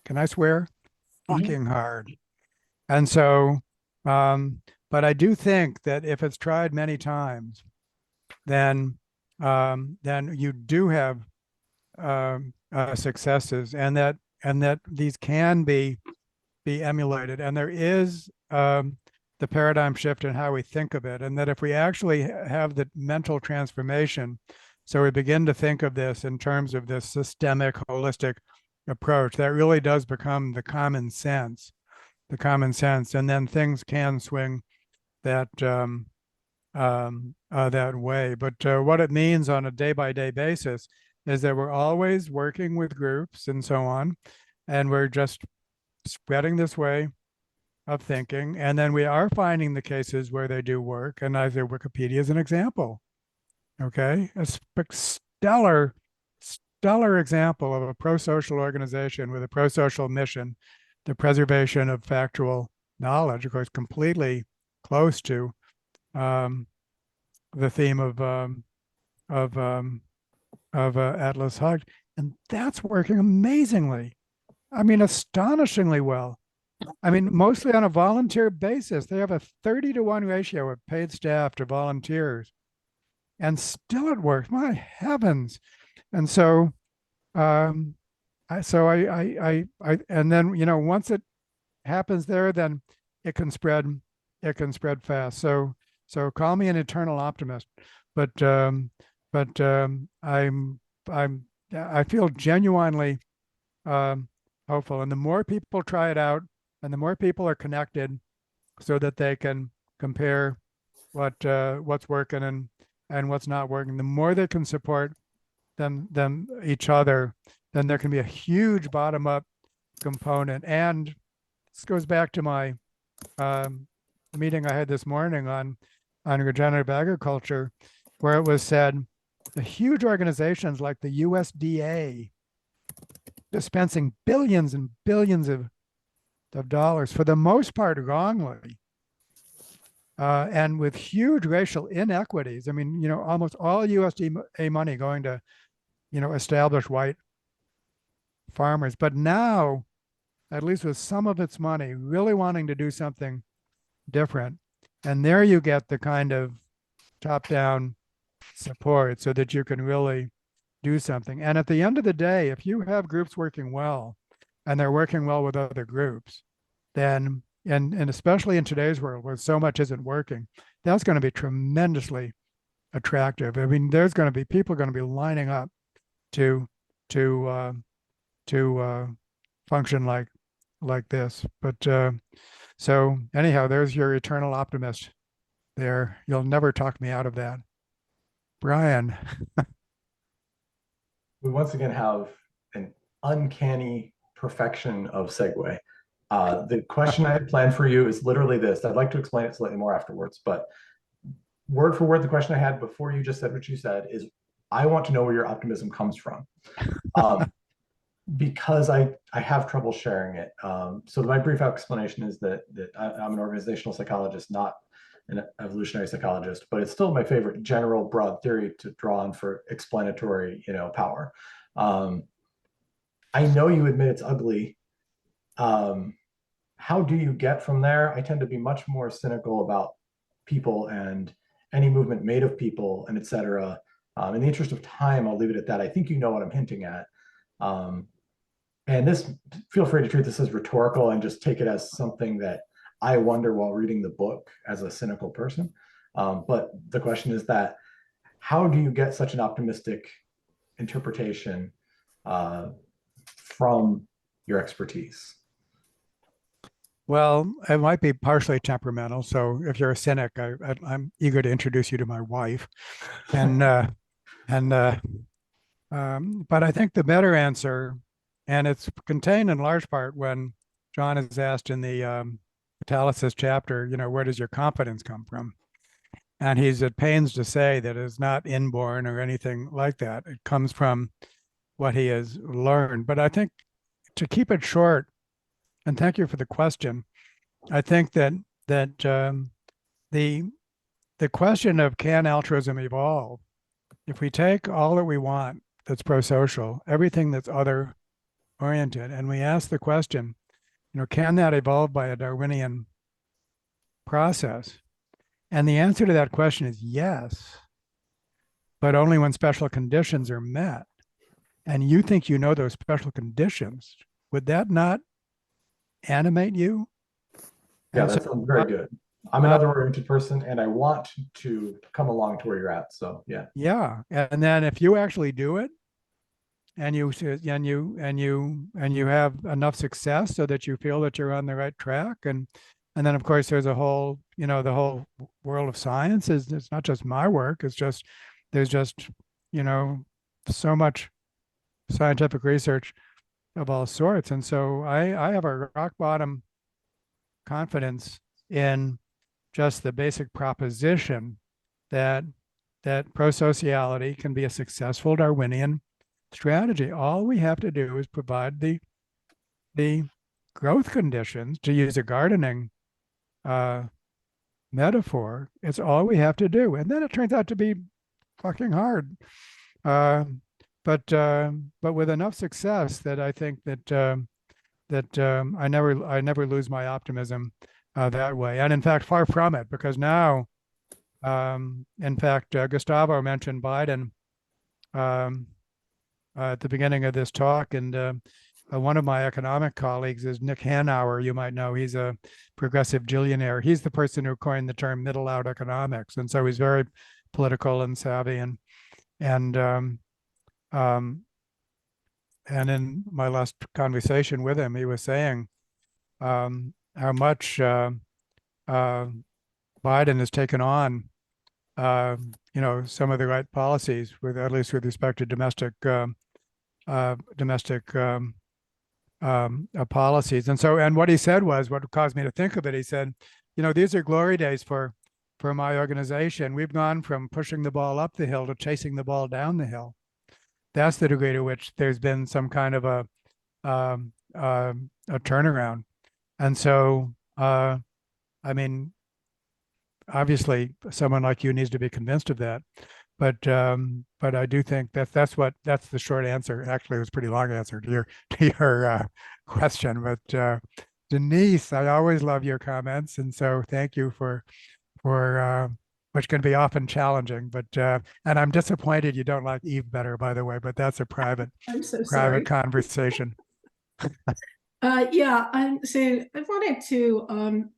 can I swear? Fucking hard. And so, but But I do think that if it's tried many times, then you do have successes, and that these can be emulated, and there is the paradigm shift in how we think of it, and that if we actually have the mental transformation, so we begin to think of this in terms of this systemic, holistic approach, that really does become the common sense, and then things can swing that that way. But what it means on a day-by-day basis is that we're always working with groups and so on, and we're just spreading this way of thinking. And then we are finding the cases where they do work, and either Wikipedia is an example. Okay, a stellar example of a pro-social organization with a pro-social mission, the preservation of factual knowledge, of course, completely close to the theme of Atlas Shrugged, and that's working amazingly. I mean, astonishingly well. I mean, mostly on a volunteer basis. They have a 30-to-1 ratio of paid staff to volunteers, and still it works. My heavens! And so, and then, you know, once it happens there, then it can spread. It can spread fast. So call me an eternal optimist, but I feel genuinely hopeful. And the more people try it out, and the more people are connected, so that they can compare what's working and what's not working, the more they can support them each other, then there can be a huge bottom-up component. And this goes back to my meeting I had this morning on regenerative agriculture, where it was said the huge organizations like the USDA dispensing billions and billions of dollars, for the most part wrongly, and with huge racial inequities. I mean, you know, almost all USDA money going to, you know, established white farmers. But now, at least with some of its money, really wanting to do something different. And there you get the kind of top-down support so that you can really do something. And at the end of the day, if you have groups working well, and they're working well with other groups, then, and especially in today's world where so much isn't working, that's going to be tremendously attractive. I mean, there's going to be people going to be lining up to function like this. But so anyhow, there's your eternal optimist there. You'll never talk me out of that. Brian. We once again have an uncanny perfection of segue. The question I had planned for you is literally this. I'd like to explain it slightly more afterwards, but word for word, the question I had before you just said what you said is, I want to know where your optimism comes from. Because I have trouble sharing it. So my brief explanation is that I'm an organizational psychologist, not an evolutionary psychologist, but it's still my favorite general broad theory to draw on for explanatory, you know, power. I know you admit it's ugly. How do you get from there? I tend to be much more cynical about people and any movement made of people and et cetera. In the interest of time, I'll leave it at that. I think you know what I'm hinting at. And this, feel free to treat this as rhetorical and just take it as something that I wonder while reading the book as a cynical person. But the question is that, how do you get such an optimistic interpretation from your expertise? Well, it might be partially temperamental. So if you're a cynic, I'm eager to introduce you to my wife. But I think the better answer, and it's contained in large part when John is asked in the catalysis chapter, you know, where does your confidence come from? And he's at pains to say that it's not inborn or anything like that. It comes from what he has learned. But I think, to keep it short, and thank you for the question, I think that the question of can altruism evolve, if we take all that we want that's pro-social, everything that's other oriented, and we ask the question, you know, can that evolve by a Darwinian process? And the answer to that question is yes, but only when special conditions are met. And you think you know those special conditions. Would that not animate you? Yeah, And that so, sounds very good. I'm an other-oriented person, and I want to come along to where you're at. So yeah. yeah. And then if you actually do it, and you have enough success so that you feel that you're on the right track, and then of course there's a whole, the whole world of science is, it's not just my work, it's just, there's just, so much scientific research of all sorts. And so I have a rock bottom confidence in just the basic proposition that pro-sociality can be a successful Darwinian strategy. All we have to do is provide the growth conditions, to use a gardening metaphor. It's all we have to do, and then it turns out to be fucking hard. But with enough success that I think that I never lose my optimism that way. And in fact, far from it, because now, in fact, Gustavo mentioned Biden at the beginning of this talk, and one of my economic colleagues is Nick Hanauer. You might know, he's a progressive Gillionaire. He's the person who coined the term middle out economics, and so he's very political and savvy. And in my last conversation with him, he was saying how much Biden has taken on, some of the right policies, with at least with respect to domestic policies. And so, and what he said was, what caused me to think of it, he said, these are glory days for my organization. We've gone from pushing the ball up the hill to chasing the ball down the hill. That's the degree to which there's been some kind of a turnaround. And so, I mean, obviously someone like you needs to be convinced of that. But I do think that's the short answer. Actually, it was a pretty long answer to your question. But Denise, I always love your comments, and so thank you for which can be often challenging. But and I'm disappointed you don't like Eve better, by the way. But that's a private conversation. Yeah, so I wanted to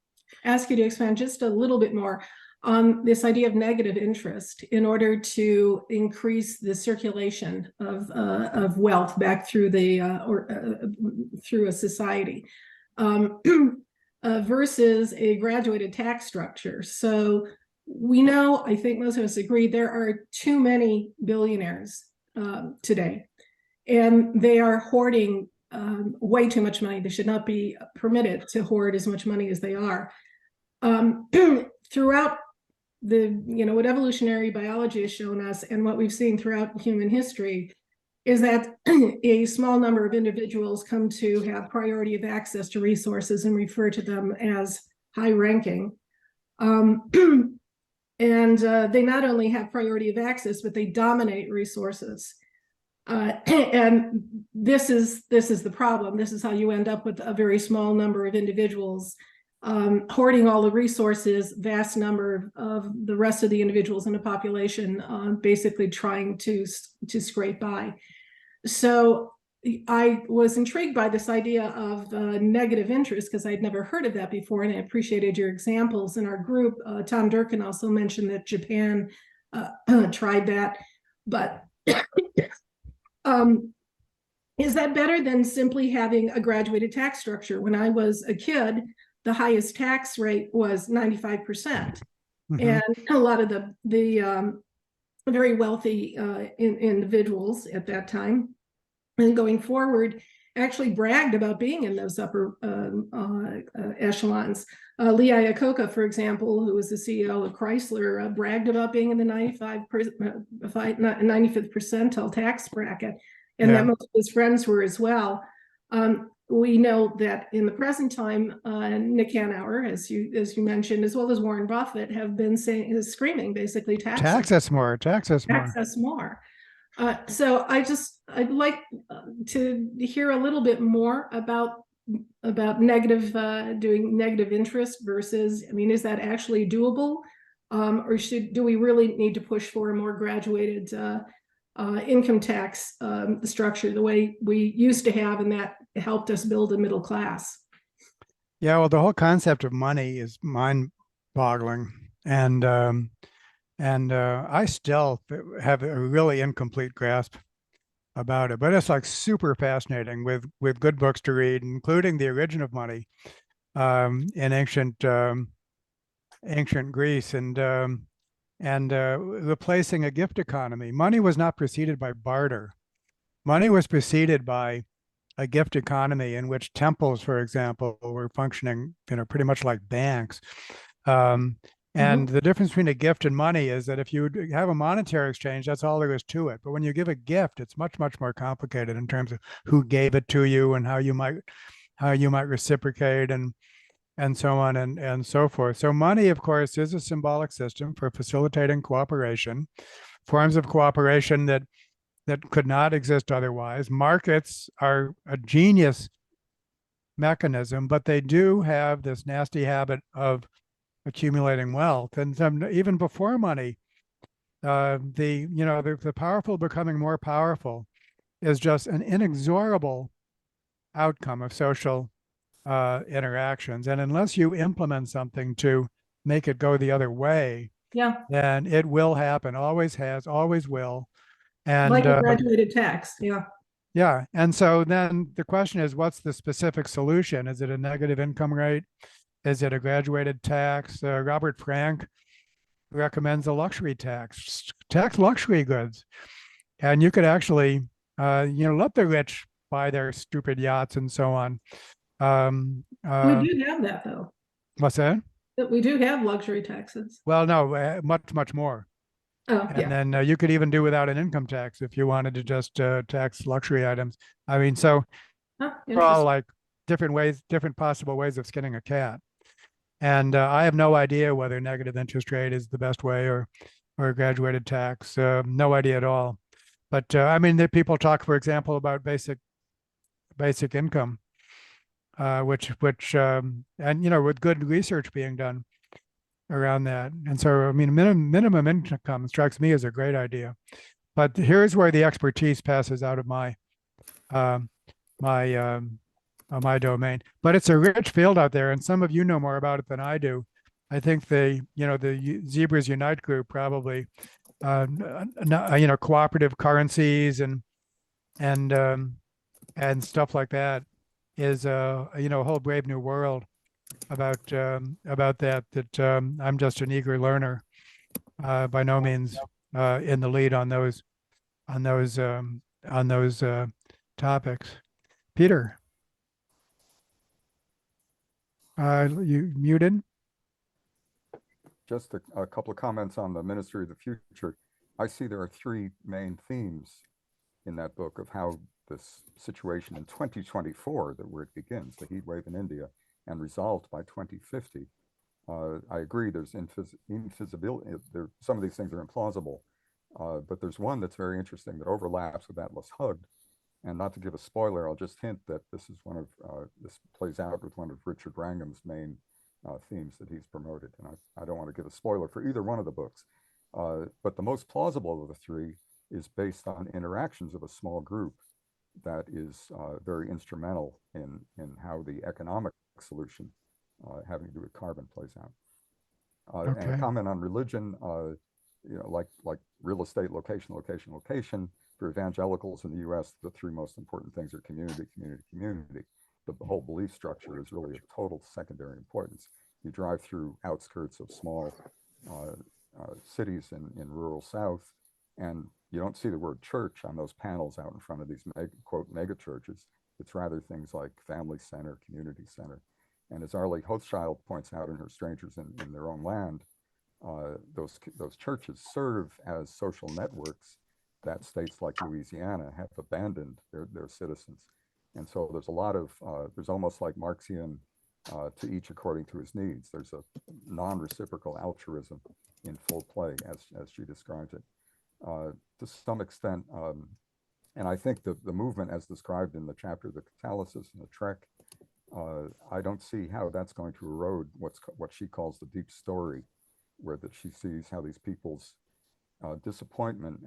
ask you to expand just a little bit more on this idea of negative interest in order to increase the circulation of wealth back through through a society, versus a graduated tax structure. So we know, I think most of us agree, there are too many billionaires today, and they are hoarding way too much money. They should not be permitted to hoard as much money as they are. Throughout what evolutionary biology has shown us, and what we've seen throughout human history, is that a small number of individuals come to have priority of access to resources and refer to them as high ranking. And they not only have priority of access, but they dominate resources. And this is the problem. This is how you end up with a very small number of individuals hoarding all the resources, vast number of the rest of the individuals in the population basically trying to scrape by. So I was intrigued by this idea of negative interest, because I'd never heard of that before, and I appreciated your examples in our group. Tom Durkin also mentioned that Japan tried that, but is that better than simply having a graduated tax structure? When I was a kid, the highest tax rate was 95%. Mm-hmm. And a lot of the very wealthy individuals at that time and going forward actually bragged about being in those upper echelons. Lee Iacocca, for example, who was the CEO of Chrysler, bragged about being in the 95th percentile tax bracket, and that most of his friends were as well. We know that in the present time, Nick Hanauer, as you mentioned, as well as Warren Buffett, have been screaming basically, tax us more. So I'd like to hear a little bit more about doing negative interest versus, I mean, is that actually doable? Or do we really need to push for a more graduated income tax structure the way we used to have, and that helped us build a middle class? Yeah, well, the whole concept of money is mind-boggling, and I still have a really incomplete grasp about it. But it's like super fascinating with good books to read, including The Origin of Money in ancient Greece, and replacing a gift economy. Money was not preceded by barter. Money was preceded by a gift economy in which temples, for example, were functioning, pretty much like banks. And the difference between a gift and money is that if you have a monetary exchange, that's all there is to it. But when you give a gift, it's much, much more complicated in terms of who gave it to you and how you might reciprocate and so on and so forth. So money, of course, is a symbolic system for facilitating cooperation, forms of cooperation that could not exist otherwise. Markets are a genius mechanism, but they do have this nasty habit of accumulating wealth. And even before money, the powerful becoming more powerful is just an inexorable outcome of social interactions. And unless you implement something to make it go the other way, then it will happen. Always has, always will. And like a graduated tax. Yeah. And so then the question is, what's the specific solution? Is it a negative income rate? Is it a graduated tax? Robert Frank recommends a luxury tax luxury goods. And you could actually, let the rich buy their stupid yachts and so on. We do have that, though. What's that? We do have luxury taxes. Well, no, much, much more. Oh, and then you could even do without an income tax if you wanted to just tax luxury items. I mean, so they're all like different possible ways of skinning a cat. And I have no idea whether negative interest rate is the best way or a graduated tax. No idea at all. But I mean, the people talk, for example, about basic income, which and with good research being done around that. And so, I mean, minimum income strikes me as a great idea. But here's where the expertise passes out of my my domain. But it's a rich field out there, and some of you know more about it than I do. I think the Zebras Unite group probably, cooperative currencies and stuff like that is a whole brave new world about that I'm just an eager learner, by no means in the lead on those topics. Peter, you muted? Just a couple of comments on the Ministry of the Future. I see there are three main themes in that book of how this situation in 2024, where it begins, the heat wave in India, and resolved by 2050. I agree there's infeasibility. Some of these things are implausible, but there's one that's very interesting that overlaps with Atlas Hugged. And not to give a spoiler, I'll just hint that this is this plays out with one of Richard Wrangham's main themes that he's promoted. And I don't want to give a spoiler for either one of the books, but the most plausible of the three is based on interactions of a small group that is very instrumental in how the economic solution having to do with carbon plays out. And a comment on religion, like real estate, location. For evangelicals in the U.S., the three most important things are community. The whole belief structure is really of total secondary importance. You drive through outskirts of small cities in rural South, and you don't see the word church on those panels out in front of these quote mega churches. It's rather things like family center, community center. And as Arlie Hochschild points out in her Strangers in Their Own Land, those churches serve as social networks that states like Louisiana have abandoned their citizens. And so there's a lot of, there's almost like Marxian to each according to his needs. There's a non-reciprocal altruism in full play as she describes it. To some extent, and I think the movement as described in the chapter, the catalysis and the trek, I don't see how that's going to erode what she calls the deep story where that she sees how these people's disappointment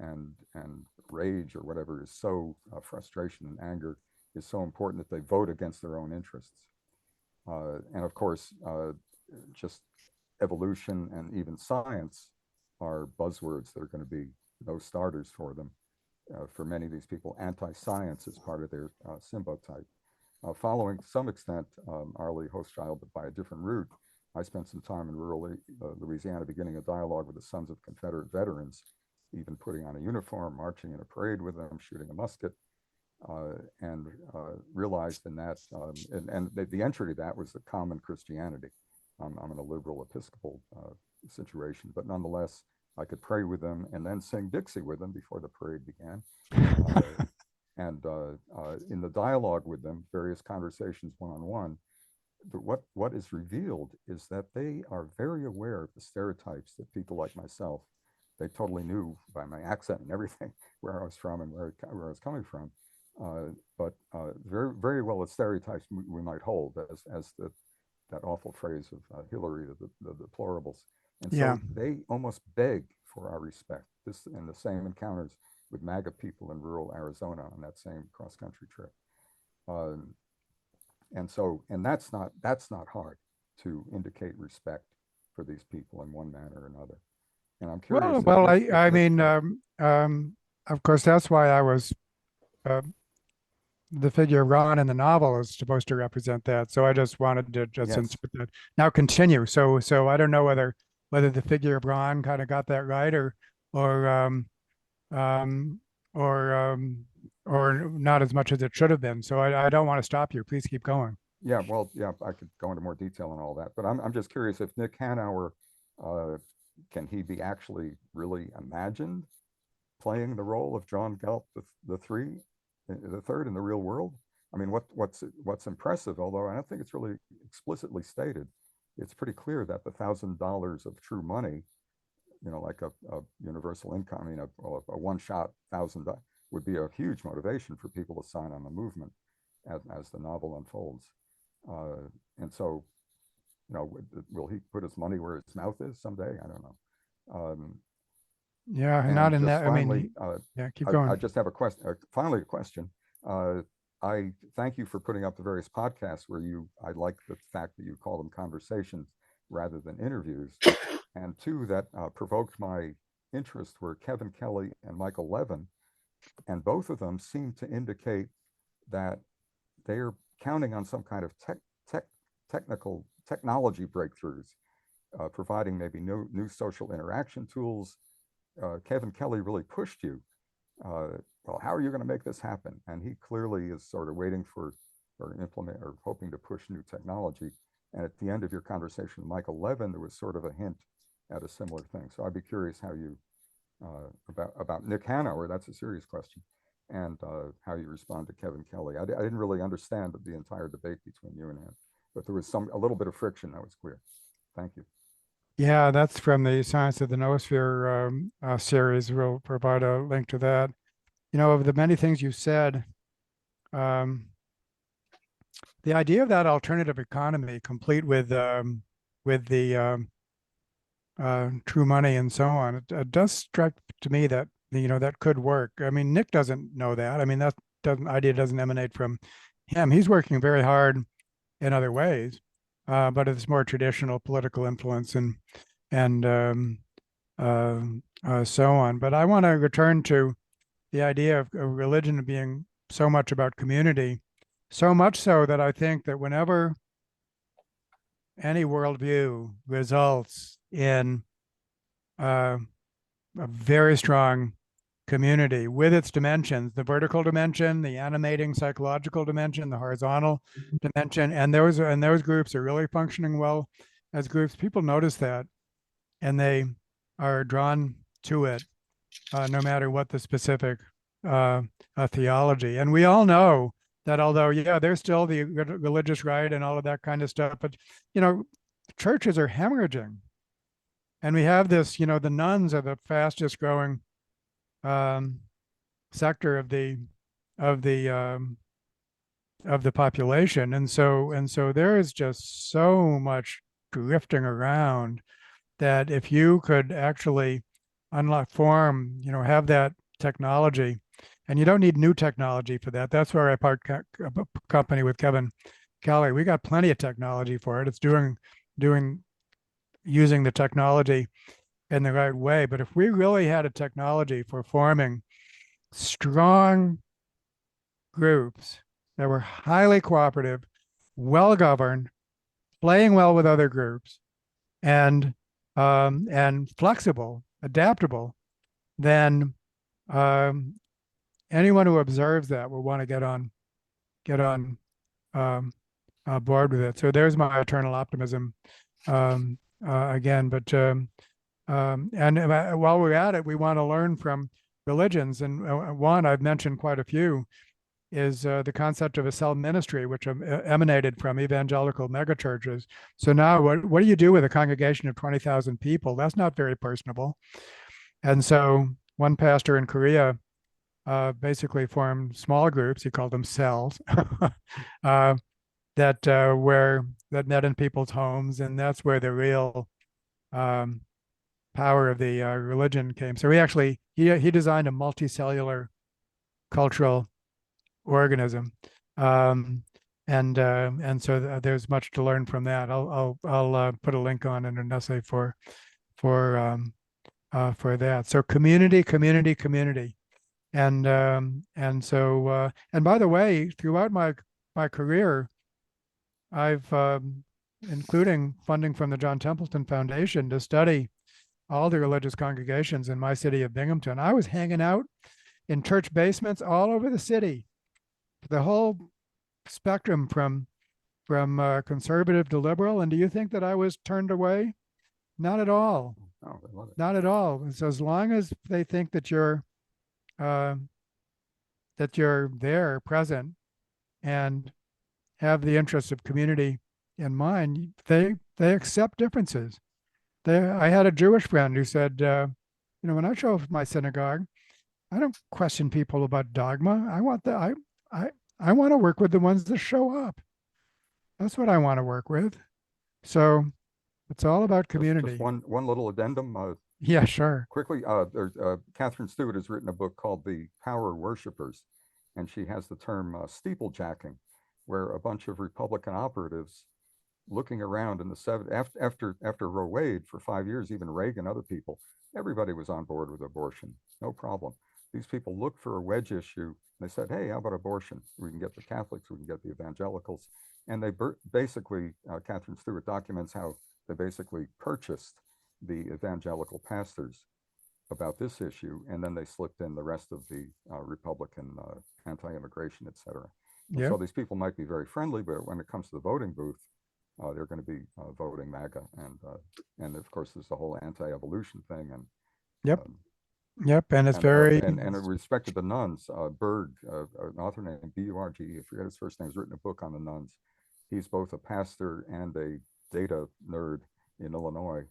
and rage or whatever is so frustration and anger is so important that they vote against their own interests. And of course, just evolution and even science are buzzwords that are going to be no starters for them. For many of these people, anti-science is part of their symbotype. Following to some extent, Arlie Hochschild, but by a different route, I spent some time in rural Louisiana beginning a dialogue with the Sons of Confederate Veterans, even putting on a uniform, marching in a parade with them, shooting a musket, and realized in that, and the entry to that was the common Christianity. I'm in a liberal Episcopal situation, but nonetheless, I could pray with them and then sing Dixie with them before the parade began. And in the dialogue with them, various conversations one-on-one, what is revealed is that they are very aware of the stereotypes that people like myself, they totally knew by my accent and everything where I was from and where I was coming from, but very, very well the stereotypes we might hold as that awful phrase of Hillary, the deplorables. And so they almost beg for our respect. This in the same encounters with MAGA people in rural Arizona on that same cross-country trip. And that's not hard to indicate respect for these people in one manner or another. And I'm curious. I mean, of course, that's why I was, the figure of Ron in the novel is supposed to represent that. So I just wanted to just insert that. Now continue. So I don't know whether the figure of Ron kind of got that right or not as much as it should have been. So I don't want to stop you. Please keep going. Yeah, well, yeah, I could go into more detail on all that, but I'm just curious if Nick Hanauer, can he be actually really imagined playing the role of John Galt the third in the real world? I mean, what's impressive, although I don't think it's really explicitly stated, it's pretty clear that the $1,000 of true money, you know, like a universal income, I mean, a one-shot $1,000 would be a huge motivation for people to sign on the movement as the novel unfolds. And so, you know, will he put his money where his mouth is someday? I don't know. Yeah, not in that. Finally, I mean, yeah, keep going. I just have a question. Finally, a question. I thank you for putting up the various podcasts where I like the fact that you call them conversations rather than interviews. And two that provoked my interest were Kevin Kelly and Michael Levin. And both of them seem to indicate that they're counting on some kind of technology breakthroughs, providing maybe new social interaction tools. Kevin Kelly really pushed you. Well, how are you going to make this happen? And he clearly is sort of waiting for or implement or hoping to push new technology. And at the end of your conversation with Michael Levin, there was sort of a hint at a similar thing. So I'd be curious how you, about Nick Hanauer, that's a serious question, and how you respond to Kevin Kelly. I didn't really understand the entire debate between you and him, but there was a little bit of friction that was clear. Thank you. Yeah, that's from the Science of the Noosphere series. We'll provide a link to that. You know, of the many things you said, the idea of that alternative economy, complete with the true money and so on, it does strike to me that, you know, that could work. I mean, Nick doesn't know that. I mean, that idea doesn't emanate from him. He's working very hard in other ways, but it's more traditional political influence and so on. But I want to return to the idea of religion being so much about community, so much so that I think that whenever any worldview results in a very strong community with its dimensions, the vertical dimension, the animating psychological dimension, the horizontal dimension, and those groups are really functioning well as groups, people notice that and they are drawn to it, no matter what the specific theology. And we all know that although, yeah, there's still the religious right and all of that kind of stuff, but, you know, churches are hemorrhaging. And we have this, you know, the nuns are the fastest growing sector of the population. And so there is just so much drifting around that if you could actually have that technology, and you don't need new technology for that. That's where I part company with Kevin Kelly. We got plenty of technology for it. It's using the technology in the right way. But if we really had a technology for forming strong groups that were highly cooperative, well governed, playing well with other groups, and flexible, adaptable, then anyone who observes that will want to get on board with it. So there's my eternal optimism again. But while we're at it, we want to learn from religions, and one I've mentioned quite a few is the concept of a cell ministry, which emanated from evangelical megachurches. So now what do you do with a congregation of 20,000 people? That's not very personable. And so one pastor in Korea basically formed small groups, he called them cells, that met in people's homes, and that's where the real power of the religion came. So he designed a multicellular cultural organism, and so there's much to learn from that. I'll put a link on in an essay for that. So community, and so and by the way, throughout my career, I've including funding from the John Templeton Foundation to study all the religious congregations in my city of Binghamton. I was hanging out in church basements all over the city, the whole spectrum from conservative to liberal. And do you think that I was turned away? Not at all. Oh, I love it. Not at all. So as long as they think that you're there, present, and have the interests of community in mind, they accept differences. I had a Jewish friend who said, when I show up at my synagogue, I don't question people about dogma. I want to work with the ones that show up. That's what I want to work with. So it's all about community. Just one little addendum. Yeah, sure. Quickly, Catherine Stewart has written a book called The Power Worshippers, and she has the term steeplejacking, where a bunch of Republican operatives looking around in the 70s, after Roe Wade for 5 years, even Reagan, other people, everybody was on board with abortion, no problem. These people looked for a wedge issue. They said, hey, how about abortion? We can get the Catholics, we can get the evangelicals. And they basically, Catherine Stewart documents how they basically purchased the evangelical pastors about this issue, and then they slipped in the rest of the Republican anti-immigration, et cetera. Yeah. So these people might be very friendly, but when it comes to the voting booth, they're going to be voting MAGA, and of course there's the whole anti-evolution thing, and Yep, and it's very and it respected the nuns. Berg, an author named B-U-R-G, I forget his first name, has written a book on the nuns. He's both a pastor and a data nerd in Illinois,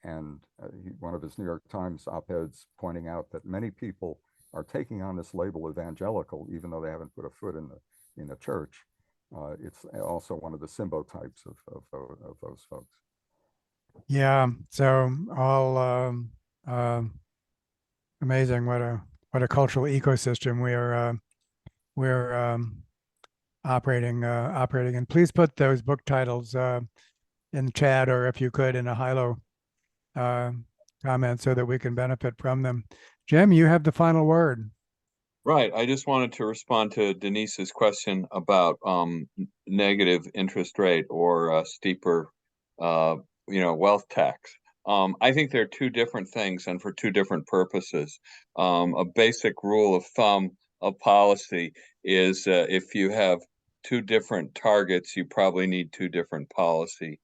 and one of his New York Times op-eds pointing out that many people are taking on this label evangelical, even though they haven't put a foot in a church. It's also one of the symbotypes of those folks. Yeah, so all amazing what a cultural ecosystem we're operating in. Please put those book titles in the chat, or if you could in a high-low comment, so that we can benefit from them. Jim, you have the final word. Right. I just wanted to respond to Denise's question about negative interest rate or steeper wealth tax. I think they're two different things and for two different purposes. A basic rule of thumb of policy is if you have two different targets, you probably need two different policy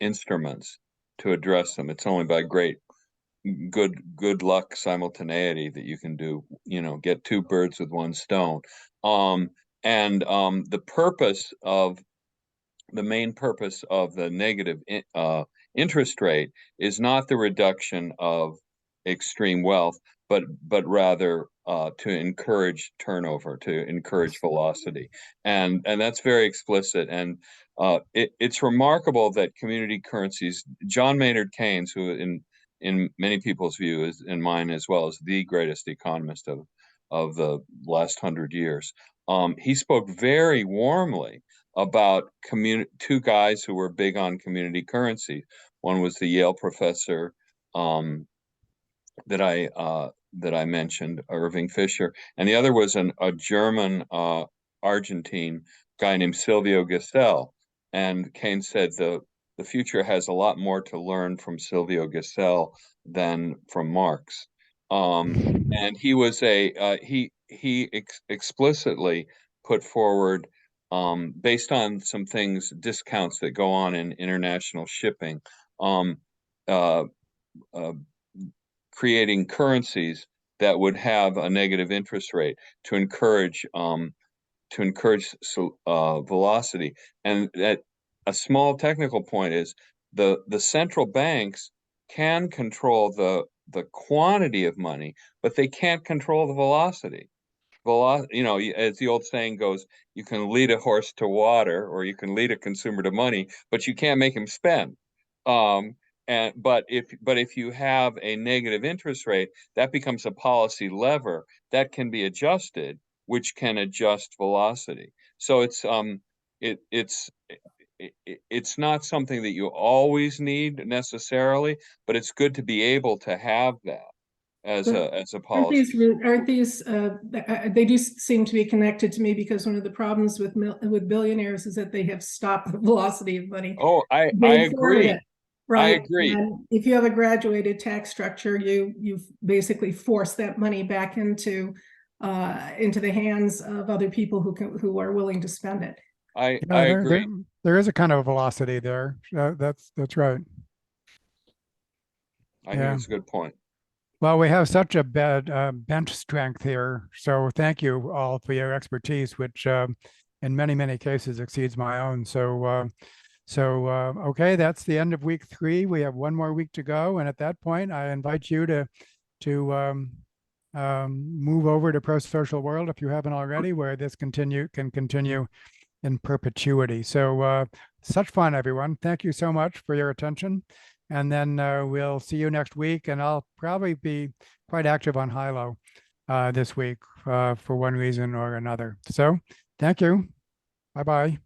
instruments to address them. It's only by good luck simultaneity that you can do, get two birds with one stone. The main purpose of the negative interest rate is not the reduction of extreme wealth, but rather to encourage turnover, to encourage velocity, and that's very explicit. And It's remarkable that community currencies, John Maynard Keynes, who in many people's view is in mine as well, is the greatest economist of the last 100 years. He spoke very warmly about two guys who were big on community currency. One was the Yale professor that I mentioned, Irving Fisher, and the other was a German Argentine guy named Silvio Gesell. And Keynes said the future has a lot more to learn from Silvio Gesell than from Marx. And he was he explicitly put forward, based on some things, discounts that go on in international shipping, creating currencies that would have a negative interest rate to encourage velocity. And that a small technical point is the central banks can control the quantity of money, but they can't control the velocity. As the old saying goes, you can lead a horse to water, or you can lead a consumer to money, but you can't make him spend. But if you have a negative interest rate, that becomes a policy lever that can be adjusted, which can adjust velocity. So it's not something that you always need necessarily, but it's good to be able to have that as a policy. Aren't these they do seem to be connected to me, because one of the problems with billionaires is that they have stopped the velocity of money. Oh, I agree. Right. I agree. And if you have a graduated tax structure, you basically force that money back into the hands of other people who are willing to spend it. I agree. There is a kind of a velocity there. That's right. I think it's a good point. Well, we have such a bad bench strength here. So thank you all for your expertise, which in many, many cases exceeds my own. Okay, that's the end of week 3. We have one more week to go. And at that point, I invite you to move over to Pro-Social World if you haven't already, where this can continue in perpetuity. So such fun, everyone. Thank you so much for your attention. And then we'll see you next week. And I'll probably be quite active on Hilo this week for one reason or another. So thank you. Bye-bye.